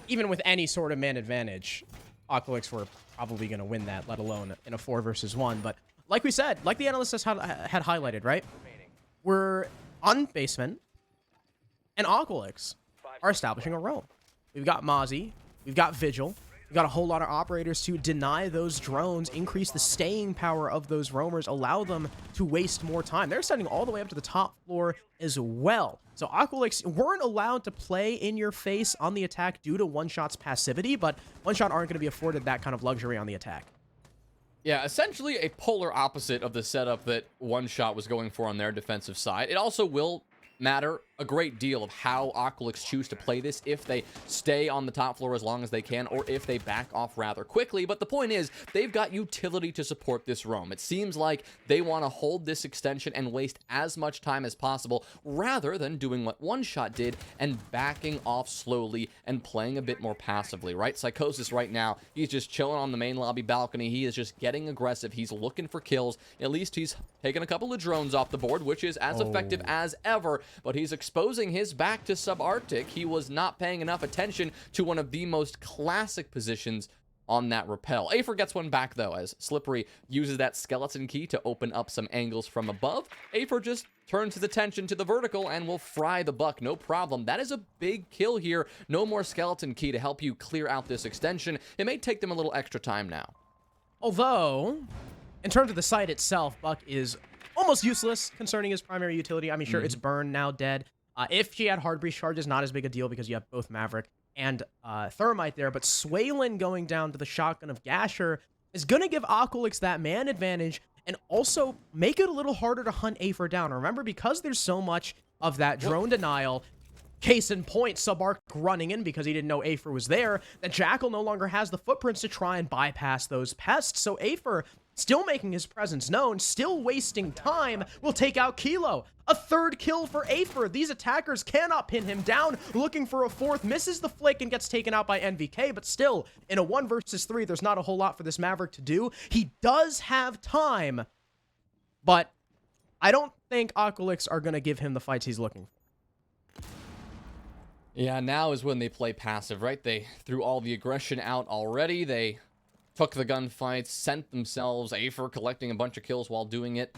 even with any sort of man advantage, Aqualyx were probably going to win that, let alone in a 4 versus 1. But like we said, like the analysts had highlighted, right? We're on basement, and Aqualyx are establishing a roam. We've got Mozzie, we've got Vigil, we've got a whole lot of operators to deny those drones, increase the staying power of those roamers, allow them to waste more time. They're sending all the way up to the top floor as well. So Aqualyx weren't allowed to play in your face on the attack due to One-Shot's passivity, but One-Shot aren't going to be afforded that kind of luxury on the attack. Yeah, essentially a polar opposite of the setup that One-Shot was going for on their defensive side. It also will matter a great deal of how Aqualyx choose to play this, if they stay on the top floor as long as they can, or if they back off rather quickly. But the point is, they've got utility to support this roam. It seems like they want to hold this extension and waste as much time as possible, rather than doing what One-Shot did and backing off slowly and playing a bit more passively, right? Psychosis right now, he's just chilling on the main lobby balcony. He is just getting aggressive. He's looking for kills. At least he's taken a couple of drones off the board, which is as effective as ever, but he's exposing his back to Subarctic. He was not paying enough attention to one of the most classic positions on that rappel. Afer gets one back, though, as Slippery uses that skeleton key to open up some angles from above. Afer just turns his attention to the vertical and will fry the buck, no problem. That is a big kill here. No more skeleton key to help you clear out this extension. It may take them a little extra time now. Although, in terms of the site itself, Buck is almost useless concerning his primary utility. I mean, sure, it's burned, now dead. If she had hard breach charges, not as big a deal because you have both Maverick and Thermite there, but Swaylin going down to the shotgun of Gasher is going to give Aqualyx that man advantage and also make it a little harder to hunt Afer down. Remember, because there's so much of that drone denial, case in point, Subarc running in because he didn't know Afer was there, that Jackal no longer has the footprints to try and bypass those pests, so Afer, still making his presence known, still wasting time, will take out Kilo. A third kill for Afer. These attackers cannot pin him down. Looking for a fourth, misses the flick and gets taken out by NVK, but still, in a 1 versus 3, there's not a whole lot for this Maverick to do. He does have time, but I don't think Aqualyx are going to give him the fights he's looking for. Yeah, now is when they play passive, right? They threw all the aggression out already. They took the gunfights, sent themselves, Afer collecting a bunch of kills while doing it,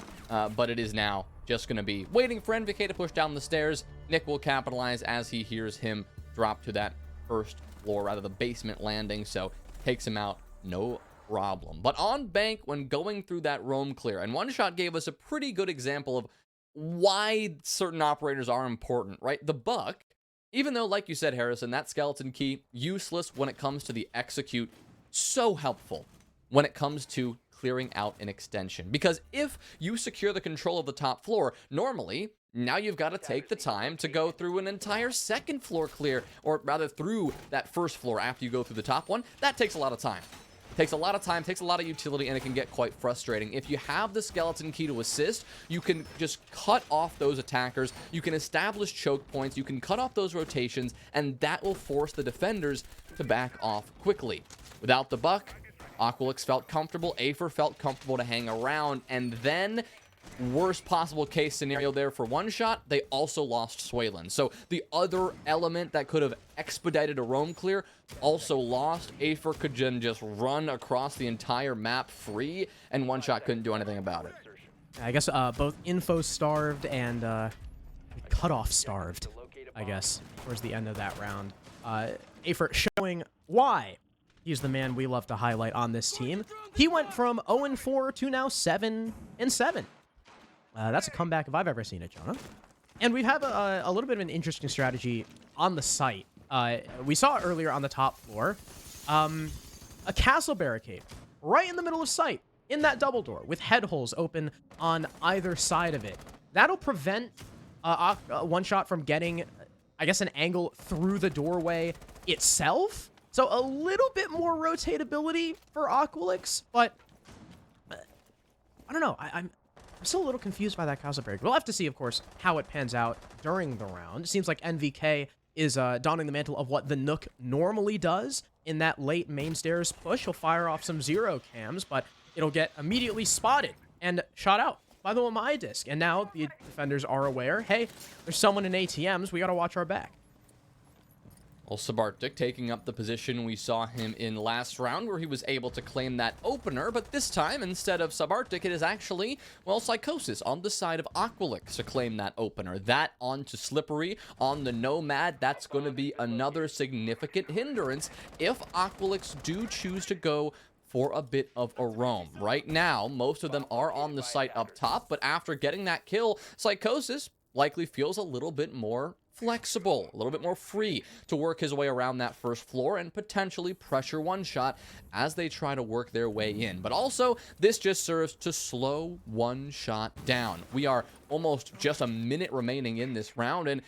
but it is now just going to be waiting for NVK to push down the stairs. Nick will capitalize as he hears him drop to that first floor, rather the basement landing, so takes him out, no problem. But on Bank, when going through that roam clear, and One Shot gave us a pretty good example of why certain operators are important, right? The Buck, even though, like you said, Harrison, that skeleton key, useless when it comes to the execute, so helpful when it comes to clearing out an extension. Because if you secure the control of the top floor, normally, now you've got to take the time to go through an entire second floor clear, or rather through that first floor after you go through the top one. That takes a lot of time. Takes a lot of time, takes a lot of utility, and it can get quite frustrating. If you have the skeleton key to assist, you can just cut off those attackers, you can establish choke points, you can cut off those rotations, and that will force the defenders to back off quickly. Without the Buck, Aqualyx felt comfortable, Afer felt comfortable to hang around, and then, worst possible case scenario there for One Shot, they also lost Swaylin. So the other element that could have expedited a roam clear also lost. Afer could just run across the entire map free, and One Shot couldn't do anything about it. I guess both info starved and cutoff starved, I guess, towards the end of that round. Afer showing why he's the man we love to highlight on this team. He went from 0-4 to now 7-7. That's a comeback if I've ever seen it, Jonah. And we have a little bit of an interesting strategy on the site. We saw earlier on the top floor, a castle barricade right in the middle of sight, in that double door, with head holes open on either side of it. That'll prevent One Shot from getting, I guess, an angle through the doorway itself. So a little bit more rotatability for Aqualyx, but I don't know. I'm still a little confused by that castle barricade. We'll have to see, of course, how it pans out during the round. It seems like NVK is donning the mantle of what the Nook normally does in that late main stairs push. He'll fire off some zero cams, but it'll get immediately spotted and shot out by the Wamai disc. And now the defenders are aware, hey, there's someone in ATMs. We got to watch our back. Well, Subarctic taking up the position we saw him in last round, where he was able to claim that opener, but this time, instead of Subarctic, it is actually, well, Psychosis on the side of Aqualyx to claim that opener. That onto Slippery, on the Nomad, that's going to be another significant hindrance if Aqualyx do choose to go for a bit of a roam. Right now, most of them are on the site up top, but after getting that kill, Psychosis likely feels a little bit more flexible, a little bit more free to work his way around that first floor and potentially pressure one shot as they try to work their way in. But also, this just serves to slow one shot down. We are almost just a minute remaining in this round, and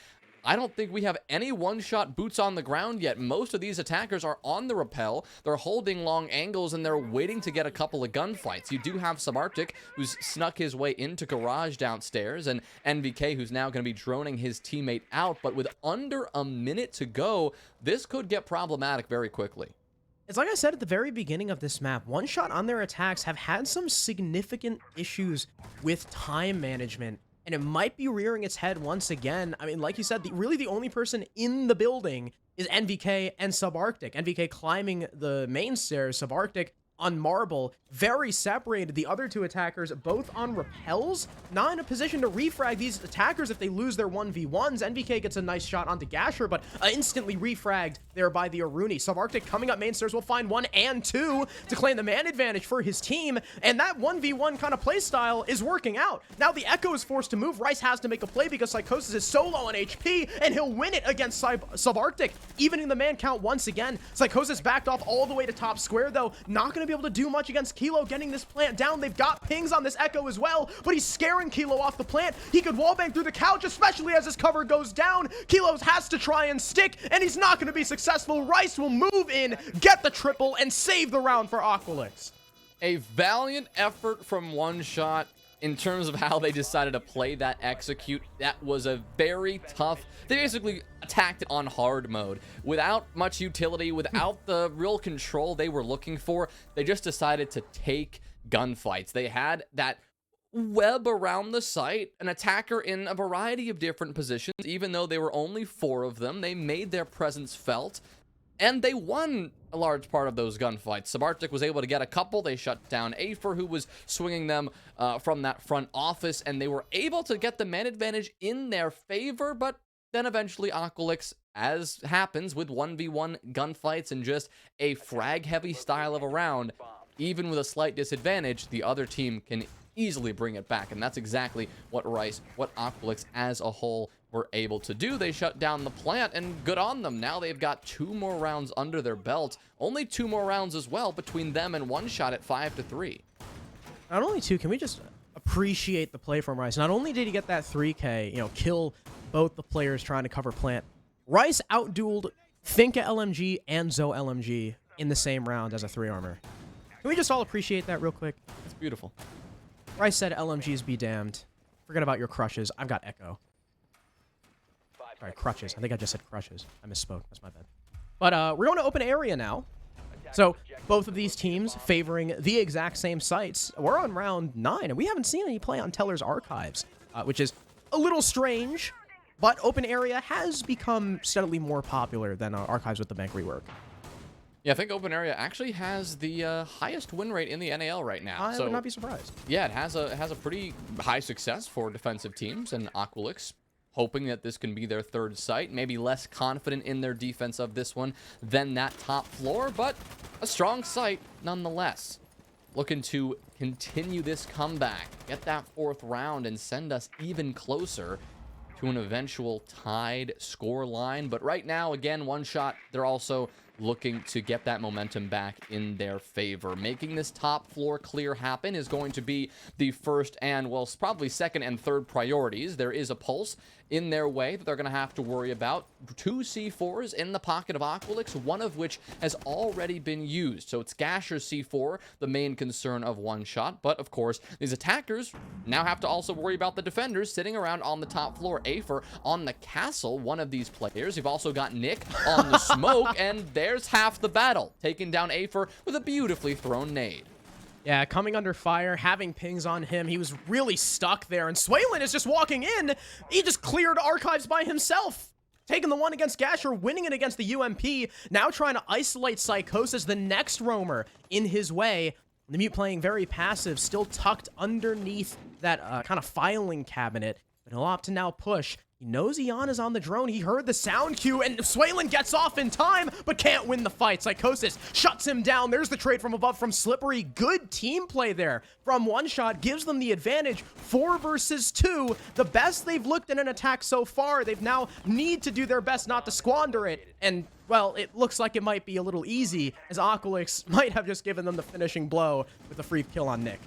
I don't think we have any one-shot boots on the ground yet. Most of these attackers are on the rappel, they're holding long angles, and they're waiting to get a couple of gunfights. You do have Subarctic, who's snuck his way into garage downstairs, and NVK, who's now going to be droning his teammate out. But with under a minute to go, this could get problematic very quickly. It's like I said at the very beginning of this map, One Shot on their attacks have had some significant issues with time management, and it might be rearing its head once again. I mean, like you said, really the only person in the building is NVK and Subarctic. NVK climbing the main stairs, Subarctic on marble, very separated. The other two attackers both on rappels, not in a position to refrag these attackers if they lose their 1v1s. NVK gets a nice shot onto Gasher, but instantly refragged there by the Aruni. Subarctic coming up main stairs will find 1 and 2 to claim the man advantage for his team, and that 1v1 kind of play style is working out. Now the Echo is forced to move. Rice has to make a play because Psychosis is so low on HP, and he'll win it against Subarctic, evening the man count once again. Psychosis backed off all the way to top square, though, not going to be able to do much against Kilo getting this plant down. They've got pings on this Echo as well, but he's scaring Kilo off the plant. He could wallbang through the couch, especially as his cover goes down. Kilos has to try and stick, and he's not going to be successful. Rice will move in, get the triple, and save the round for Aqualyx. A valiant effort from One Shot in terms of how they decided to play that execute. That was a very tough. They basically attacked it on hard mode without much utility, without the real control they were looking for. They just decided to take gunfights. They had that web around the site, an attacker in a variety of different positions. Even though there were only 4 of them, they made their presence felt, and they won a large part of those gunfights. Subarctic was able to get a couple. They shut down Afer, who was swinging them from that front office, and they were able to get the man advantage in their favor. But then eventually Aqualyx, as happens with 1v1 gunfights and just a frag-heavy style of a round, even with a slight disadvantage, the other team can easily bring it back. And that's exactly what Aqualyx as a whole were able to do. They shut down the plant, and good on them. Now they've got 2 more rounds under their belt. Only 2 more rounds as well between them and One Shot at 5-3. Not only 2, can we just appreciate the play from Rice? Not only did he get that 3K, kill both the players trying to cover plant, Rice outdueled Finka LMG and Zoe LMG in the same round as a 3-armor. Can we just all appreciate that real quick? It's beautiful. Rice said LMGs be damned. Forget about your crushes. I've got Echo. Sorry, crutches. I think I just said crushes. I misspoke. That's my bad. But we're going to open area now. So both of these teams favoring the exact same sites. We're on round 9, and we haven't seen any play on Teller's Archives, which is a little strange. But open area has become steadily more popular than Archives with the bank rework. Yeah, I think open area actually has the highest win rate in the NAL right now. I would not be surprised. Yeah, it has a pretty high success for defensive teams, and Aqualyx hoping that this can be their 3rd site. Maybe less confident in their defense of this one than that top floor, but a strong site nonetheless. Looking to continue this comeback, get that 4th round, and send us even closer to an eventual tied score line. But right now, again, One Shot, they're also looking to get that momentum back in their favor. Making this top floor clear happen is going to be the first and, well, probably 2nd and 3rd priorities. There is a pulse in their way that they're going to have to worry about. 2 C4s in the pocket of Aqualyx, one of which has already been used. So it's Gasher's C4, the main concern of One Shot. But of course, these attackers now have to also worry about the defenders sitting around on the top floor. Afer on the castle, one of these players. You've also got Nick on the smoke, and there's half the battle. Taking down Afer with a beautifully thrown nade. Yeah, coming under fire, having pings on him. He was really stuck there, and Swaylin is just walking in. He just cleared Archives by himself. taking the one against Gasher, winning it against the UMP, now trying to isolate Psychosis, the next roamer in his way. The Mute playing very passive, still tucked underneath that kind of filing cabinet, but he'll opt to now push. He knows Iana's on the drone. He heard the sound cue, and Swaylin gets off in time, but can't win the fight. Psychosis shuts him down. There's the trade from above from Slippery. Good team play there from One Shot. Gives them the advantage. 4 versus 2. The best they've looked in an attack so far. They've now need to do their best not to squander it. And, well, it looks like it might be a little easy, as Aqualyx might have just given them the finishing blow with a free kill on Nick.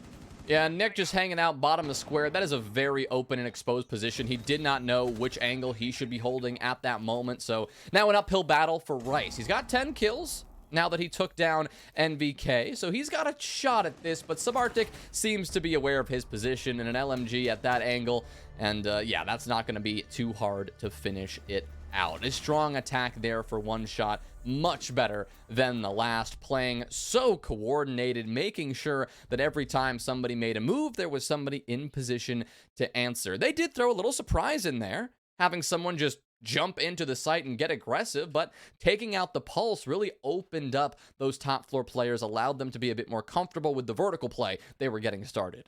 Yeah, Nick just hanging out bottom of the square. That is a very open and exposed position. He did not know which angle he should be holding at that moment. So now an uphill battle for Rice. He's got 10 kills now that he took down NVK. So he's got a shot at this, but Subarctic seems to be aware of his position in an LMG at that angle. And yeah, that's not going to be too hard to finish it out. A strong attack there for One Shot, much better than the last, playing so coordinated, making sure that every time somebody made a move, there was somebody in position to answer. They did throw a little surprise in there, having someone just jump into the site and get aggressive, but taking out the pulse really opened up those top floor players, allowed them to be a bit more comfortable with the vertical play they were getting started.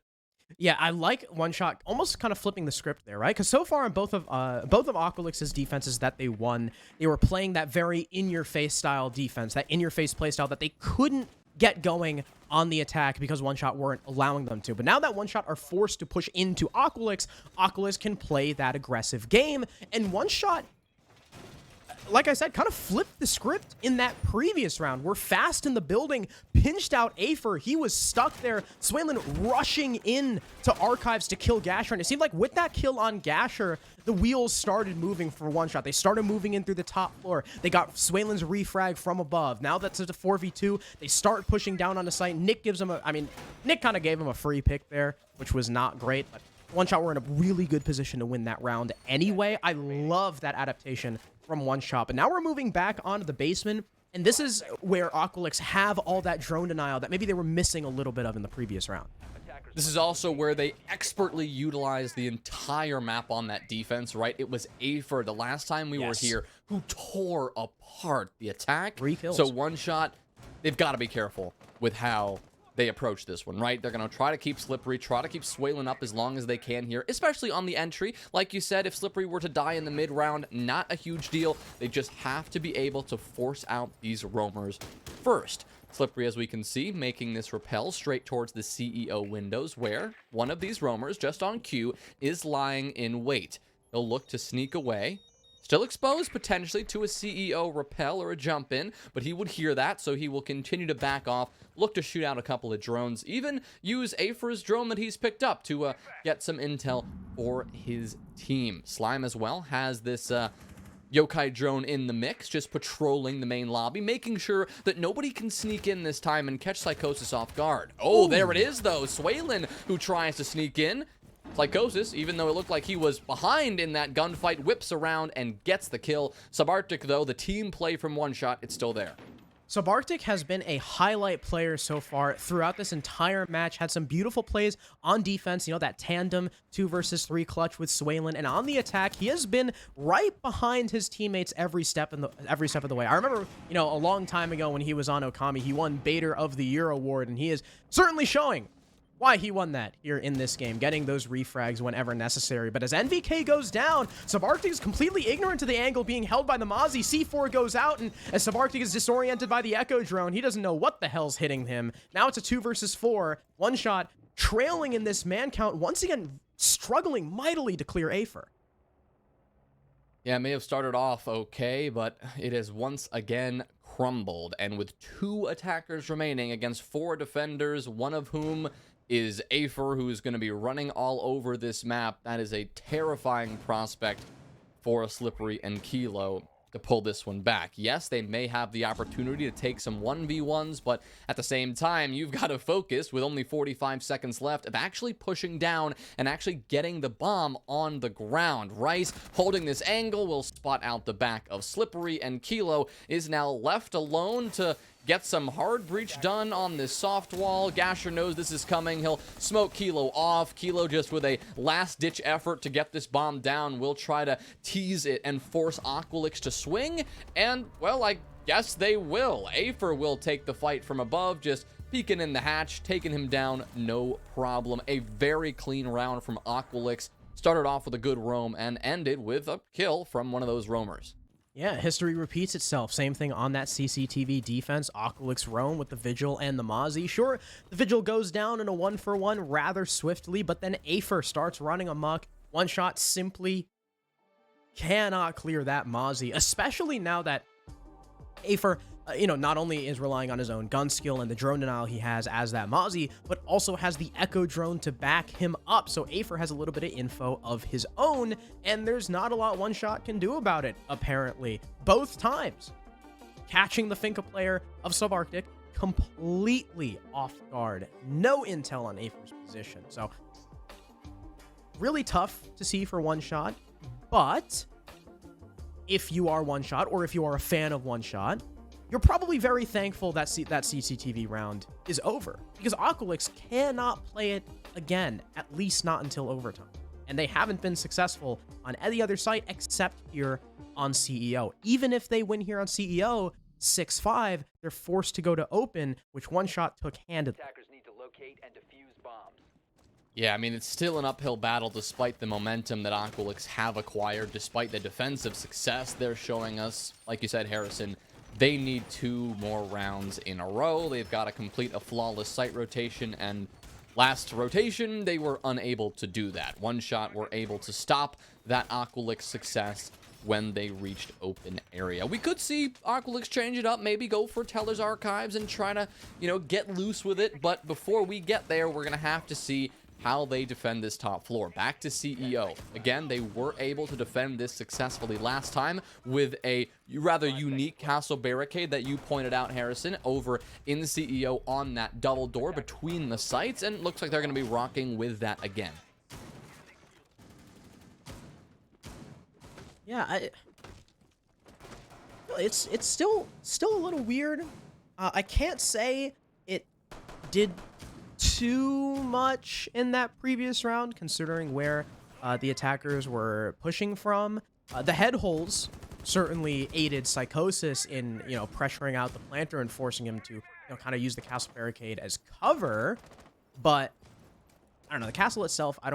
Yeah, I like One Shot almost kind of flipping the script there, right? Because so far in both of Aqualyx's defenses that they won, they were playing that very in-your-face style defense, that in-your-face play style that they couldn't get going on the attack because One Shot weren't allowing them to. But now that One Shot are forced to push into Aqualyx, Aqualyx can play that aggressive game, and One Shot, like I said, kind of flipped the script in that previous round. We're fast in the building, pinched out Afer. He was stuck there. Swaylin rushing in to Archives to kill Gasher. And it seemed like with that kill on Gasher, the wheels started moving for One Shot. They started moving in through the top floor. They got Swaylin's refrag from above. Now that's a 4v2. They start pushing down on the site. Nick gives him Nick kind of gave him a free pick there, which was not great, but One Shot were in a really good position to win that round anyway. I love that adaptation from One Shot. But now we're moving back onto the basement, and this is where Aqualyx have all that drone denial that maybe they were missing a little bit of in the previous round. This is also where they expertly utilized the entire map on that defense, right? It was Afer, the last time we were here, who tore apart the attack. 3 kills. So One Shot, they've got to be careful with how they approach this one, right? They're going to try to keep Slippery, try to keep Swaylin up as long as they can here, especially on the entry. Like you said, if Slippery were to die in the mid-round, not a huge deal. They just have to be able to force out these roamers first. Slippery, as we can see, making this rappel straight towards the CEO windows, where one of these roamers, just on cue, is lying in wait. He'll look to sneak away. Still exposed, potentially, to a CEO rappel or a jump in, but he would hear that, so he will continue to back off, look to shoot out a couple of drones, even use Afer's drone that he's picked up to get some intel for his team. Slime, as well, has this Yokai drone in the mix, just patrolling the main lobby, making sure that nobody can sneak in this time and catch Psychosis off guard. Oh, there it is, though. Swaylin, who tries to sneak in. Psychosis, even though it looked like he was behind in that gunfight, whips around and gets the kill. Subarctic, though, the team play from One Shot, it's still there. Subarctic has been a highlight player so far throughout this entire match. Had some beautiful plays on defense, you know, that tandem 2 versus 3 clutch with Swaylin, and on the attack, he has been right behind his teammates every step of the way. I remember, you know, a long time ago when he was on Okami, he won Baiter of the Year award, and he is certainly showing why he won that here in this game, getting those refrags whenever necessary. But as NVK goes down, Subarctic is completely ignorant to the angle being held by the Mozzie. C4 goes out, and as Subarctic is disoriented by the Echo drone, he doesn't know what the hell's hitting him. Now it's a 2 versus 4. One Shot trailing in this man count, once again struggling mightily to clear Afer. Yeah, it may have started off okay, but it has once again crumbled. And with 2 attackers remaining against 4 defenders, one of whom is Afer, who is going to be running all over this map. That is a terrifying prospect for a Slippery and Kilo to pull this one back. Yes, they may have the opportunity to take some 1v1s, but at the same time, you've got to focus with only 45 seconds left of actually pushing down and actually getting the bomb on the ground. Rice, holding this angle, will spot out the back of Slippery, and Kilo is now left alone to get some hard breach done on this soft wall. Gasher knows this is coming. He'll smoke Kilo off. Kilo just with a last-ditch effort to get this bomb down will try to tease it and force Aqualyx to swing. And, well, I guess they will. Afer will take the fight from above, just peeking in the hatch, taking him down, no problem. A very clean round from Aqualyx. Started off with a good roam and ended with a kill from one of those roamers. Yeah, history repeats itself. Same thing on that CCTV defense. Aqualix roam with the Vigil and the Mozzie. Sure, the Vigil goes down in a 1-for-1 rather swiftly, but then Afer starts running amok. One shot simply cannot clear that Mozzie, especially now that Afer, not only is relying on his own gun skill and the drone denial he has as that Mozzie, but also has the Echo drone to back him up. So Afer has a little bit of info of his own, and there's not a lot One Shot can do about it, apparently. Both times, catching the Finka player of Subarctic completely off guard. No intel on Afer's position. So really tough to see for One Shot, but if you are One Shot, or if you are a fan of One Shot, you're probably very thankful that that CCTV round is over, because Aqualix cannot play it again, at least not until overtime. And they haven't been successful on any other site except here on CEO. Even if they win here on CEO 6-5, they're forced to go to open, which One Shot took handedly. Attackers need to locate and defuse bombs. Yeah, I mean, it's still an uphill battle despite the momentum that Aqualyx have acquired, despite the defensive success they're showing us. Like you said, Harrison, they need 2 more rounds in a row. They've got to complete a flawless site rotation, and last rotation, they were unable to do that. One Shot were able to stop that Aqualyx success when they reached open area. We could see Aqualyx change it up, maybe go for Teller's Archives and try to, get loose with it, but before we get there, we're going to have to see how they defend this top floor. Back to CEO. Again, they were able to defend this successfully last time with a rather unique castle barricade that you pointed out, Harrison, over in CEO on that double door between the sites, and looks like they're going to be rocking with that again. Yeah, it's still a little weird. I can't say it did too much in that previous round, considering where the attackers were pushing from. The head holes certainly aided Psychosis in, pressuring out the planter and forcing him to, kind of use the castle barricade as cover. But I don't know, the castle itself, I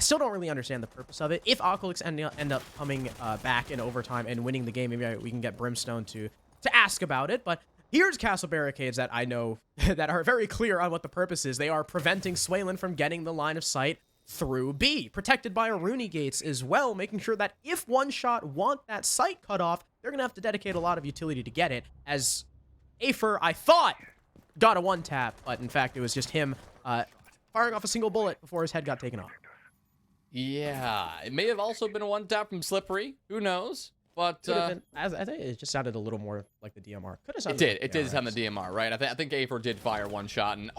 still don't really understand the purpose of it. If Aqualyx end up coming back in overtime and winning the game, maybe we can get Brimstone to ask about it. But here's castle barricades that I know that are very clear on what the purpose is. They are preventing Swaylin from getting the line of sight through B, protected by Aruni gates as well, making sure that if One Shot want that sight cut off, they're going to have to dedicate a lot of utility to get it, as Afer, I thought, got a 1-tap, but in fact, it was just him firing off a single bullet before his head got taken off. Yeah, it may have also been a 1-tap from Slippery. Who knows? But I think it just sounded a little more like the DMR. It did sound the DMR, right? I think Afer did fire 1 shot, and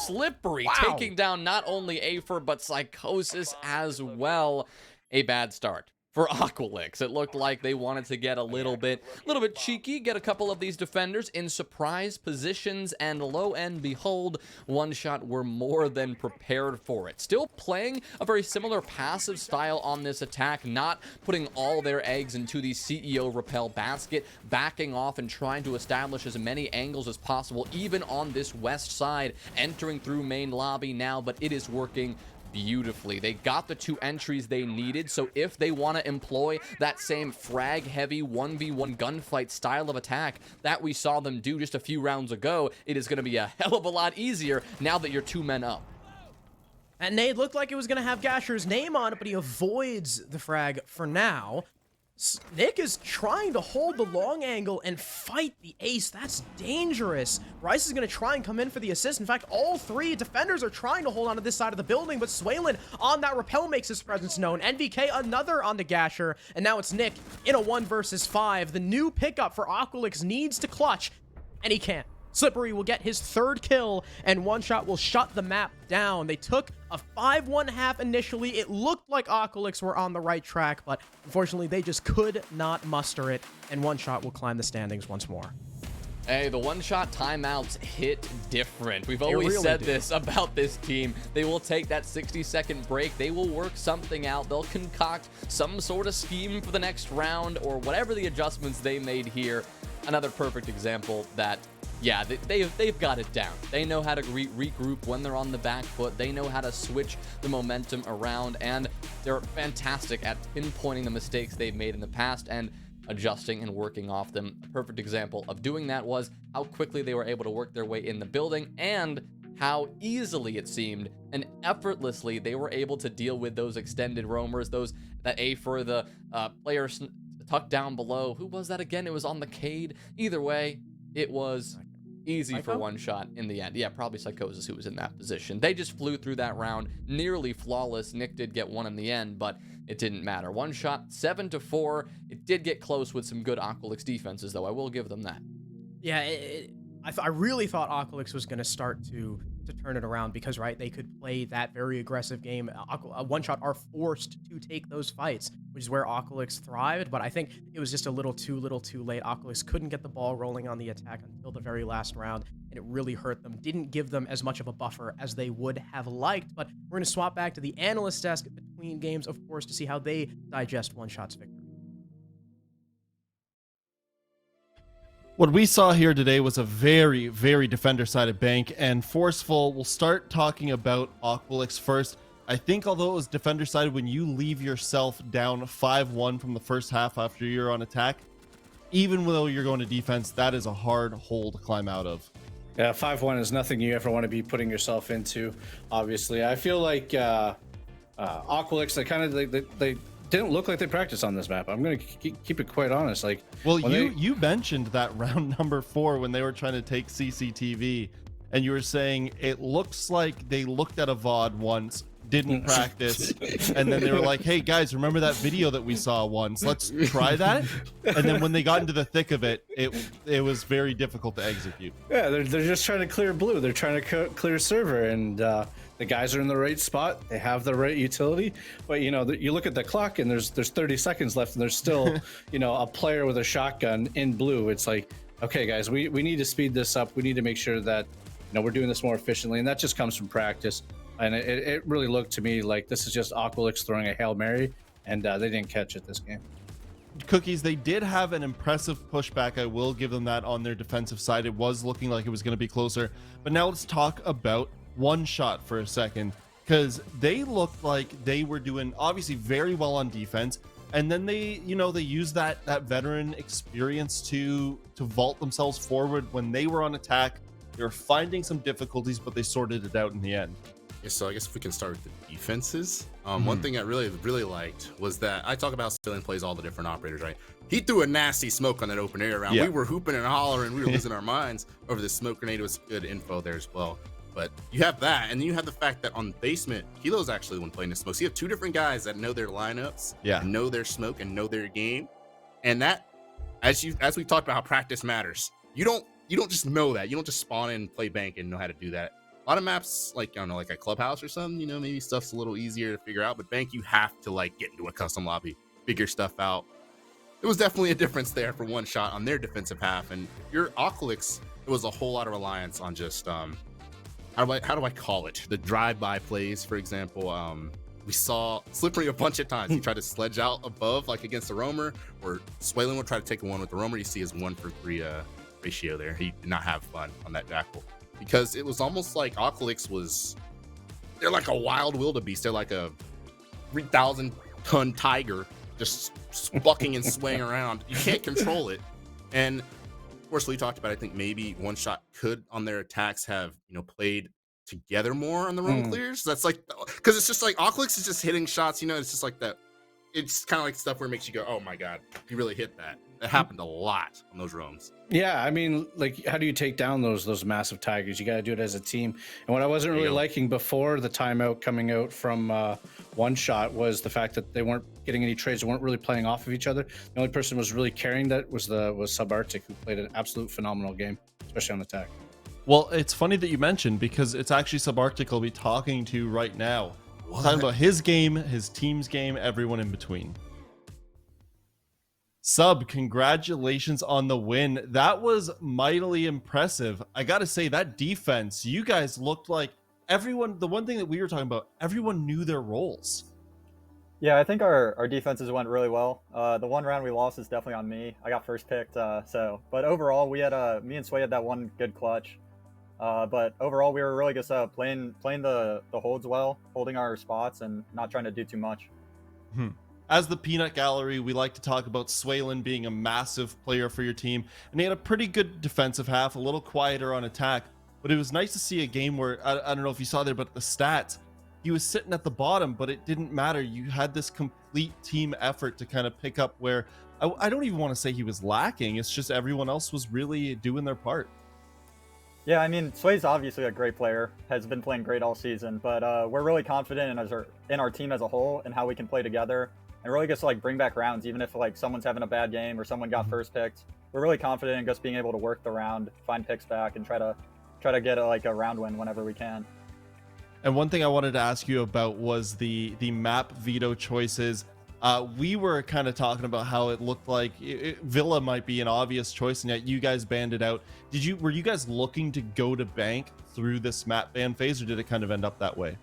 Slippery taking down not only Afer but Psychosis as well. A bad start for Aqualyx. It looked like they wanted to get a little bit cheeky, get a couple of these defenders in surprise positions, and lo and behold, One Shot were more than prepared for it. Still playing a very similar passive style on this attack, not putting all their eggs into the CEO repel basket, backing off and trying to establish as many angles as possible, even on this west side, entering through main lobby now, but it is working beautifully. They got the 2 entries they needed, so if they want to employ that same frag-heavy 1v1 gunfight style of attack that we saw them do just a few rounds ago, it is going to be a hell of a lot easier now that you're 2 men up. And nade looked like it was going to have Gasher's name on it, but he avoids the frag for now. Nick is trying to hold the long angle and fight the ace. That's dangerous. Rice is going to try and come in for the assist. In fact, all 3 defenders are trying to hold on to this side of the building, but Swaylin on that rappel makes his presence known. NVK another on the Gasher, and now it's Nick in a 1 versus 5. The new pickup for Aqualyx needs to clutch, and he can't. Slippery will get his 3rd kill, and One Shot will shut the map down. They took a 5-1-half initially. It looked like Aqualyx were on the right track, but unfortunately, they just could not muster it, and One Shot will climb the standings once more. Hey, the one-shot timeouts hit different. We've always really said do. this about this team. They will take that 60-second break. They will work something out. They'll concoct some sort of scheme for the next round or whatever the adjustments they made here. Another perfect example that, yeah, they've got it down. They know how to regroup when they're on the back foot. They know how to switch the momentum around, and they're fantastic at pinpointing the mistakes they've made in the past and adjusting and working off them. A perfect example of doing that was how quickly they were able to work their way in the building and how easily it seemed and effortlessly they were able to deal with those extended roamers, that A for the players tucked down below. Who was that again? It was on the Cade. Either way, it was easy for one shot in the end. Yeah, probably Psychosis who was in that position. They just flew through that round nearly flawless. Nick did get one in the end, but it didn't matter. One shot, 7-4. It did get close with some good Aqualyx defenses, though. I will give them that. Yeah, I really thought Aqualix was going to start to turn it around because, right, they could play that very aggressive game. One Shot are forced to take those fights, which is where Aqualix thrived, but I think it was just a little too late. Aqualix couldn't get the ball rolling on the attack until the very last round, and it really hurt them. Didn't give them as much of a buffer as they would have liked, but we're going to swap back to the analyst desk between games, of course, to see how they digest One Shot's victory. What we saw here today was a very, very defender-sided bank, and Forceful, we'll start talking about Aqualix first. I think although it was defender-sided, when you leave yourself down 5-1 from the first half after you're on attack, even though you're going to defense, that is a hard hole to climb out of. Yeah, 5-1 is nothing you ever want to be putting yourself into, obviously. I feel like Aqualix, they didn't look like they practiced on this map. I'm going to keep it quite honest. Like, well, you mentioned that round number 4 when they were trying to take CCTV, and you were saying it looks like they looked at a VOD once, didn't practice, and then they were like, hey guys, remember that video that we saw once? Let's try that. And then when they got into the thick of it, it was very difficult to execute. Yeah, they're just trying to clear blue. They're trying to clear server, and the guys are in the right spot. They have the right utility, but you look at the clock and there's 30 seconds left, and there's still a player with a shotgun in blue. It's like, okay guys, we need to speed this up. We need to make sure that we're doing this more efficiently, and that just comes from practice. And it really looked to me like this is just Aqualix throwing a Hail Mary, and they didn't catch it this game. Cookies, they did have an impressive pushback. I will give them that on their defensive side. It was looking like it was going to be closer. But now let's talk about One Shot for a second, because they looked like they were doing obviously very well on defense. And then they used that veteran experience to vault themselves forward when they were on attack. They were finding some difficulties, but they sorted it out in the end. Yeah, so I guess if we can start with the defenses. One thing I really liked was that I talk about Stilling plays all the different operators, right? He threw a nasty smoke on that open air round. Yeah. We were hooping and hollering. We were losing our minds over the smoke grenade. It was good info there as well. But you have that, and then you have the fact that on basement, Kilo's actually the one playing the smoke. So you have two different guys that know their lineups, know their smoke, and know their game. And that, as we talked about how practice matters, you don't just know that. You don't just spawn in, play bank, and know how to do that. A lot of maps, like, I don't know, like a clubhouse or something, maybe stuff's a little easier to figure out, but bank, you have to get into a custom lobby, figure stuff out. It was definitely a difference there for One Shot on their defensive half, and your Aqualix, it was a whole lot of reliance on just, how do I call it? The drive-by plays, for example. We saw Slippery a bunch of times. He tried to sledge out above, like against the roamer, or Swalen would try to take a one with the roamer. You see his 1-for-3 ratio there. He did not have fun on that jackal. Because it was almost like Aqualix they're like a wild wildebeest. They're like a 3,000-ton tiger just bucking and swaying around. You can't control it. And of course, we talked about, I think maybe One Shot could on their attacks have, played together more on the roam clears. That's like, because it's just like Aqualix is just hitting shots, it's just like that. It's kind of like stuff where it makes you go, oh my God, he really hit that. That happened a lot on those roams. Yeah, I mean, like, how do you take down those massive tigers? You got to do it as a team. And what I wasn't really liking before the timeout coming out from One Shot was the fact that they weren't getting any trades. They weren't really playing off of each other. The only person who was really carrying that was Subarctic, who played an absolute phenomenal game, especially on attack. Well, it's funny that you mentioned, because it's actually Subarctic I'll be talking to right now. Talking about his game, his team's game, everyone in between. Sub, congratulations on the win. That was mightily impressive. I gotta say, that defense, you guys looked like everyone. The one thing that we were talking about, everyone knew their roles. Yeah, I think our defenses went really well. The one round we lost is definitely on me. I got first picked, but overall we had me and Sway had that one good clutch. But overall we were really just playing the holds well, holding our spots and not trying to do too much. As the Peanut Gallery, we like to talk about Swaylin being a massive player for your team, and he had a pretty good defensive half, a little quieter on attack, but it was nice to see a game where, I don't know if you saw there, but the stats, he was sitting at the bottom, but it didn't matter. You had this complete team effort to kind of pick up where, I don't even want to say he was lacking, it's just everyone else was really doing their part. Yeah, I mean, Sway's obviously a great player, has been playing great all season, but we're really confident in our team as a whole and how we can play together. And really just like bring back rounds, even if like someone's having a bad game or someone got first picked. We're really confident in just being able to work the round, find picks back, and try to get a round win whenever we can. And one thing I wanted to ask you about was the map veto choices. We were kind of talking about how it looked like Villa might be an obvious choice, and yet you guys banned it out. Were you guys looking to go to bank through this map ban phase, or did it kind of end up that way?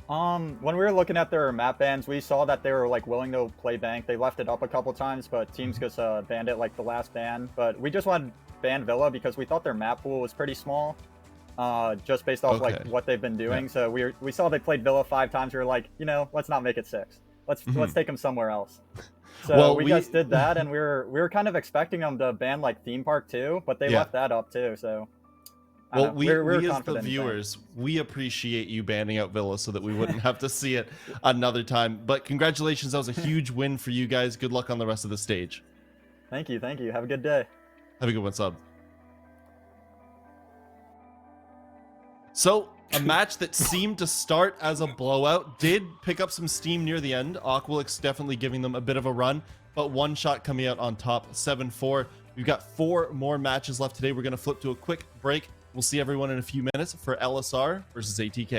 When we were looking at their map bans, we saw that they were like willing to play bank. They left it up a couple times, but teams just banned it like the last ban. But we just wanted to ban Villa because we thought their map pool was pretty small, just based off like what they've been doing. Yeah. So we saw they played Villa 5 times. We were like, let's not make it 6. Let's take them somewhere else. So well, we just did that, and we were kind of expecting them to ban like theme park too, but they left that up too. So. Well, we as the viewers, we appreciate you banning out Villa so that we wouldn't have to see it another time. But congratulations, that was a huge win for you guys. Good luck on the rest of the stage. Thank you. Have a good day. Have a good one, Sub. So, a match that seemed to start as a blowout did pick up some steam near the end. Aqualix definitely giving them a bit of a run, but one shot coming out on top, 7-4. We've got 4 more matches left today. We're going to flip to a quick break. We'll see everyone in a few minutes for LSR versus ATK.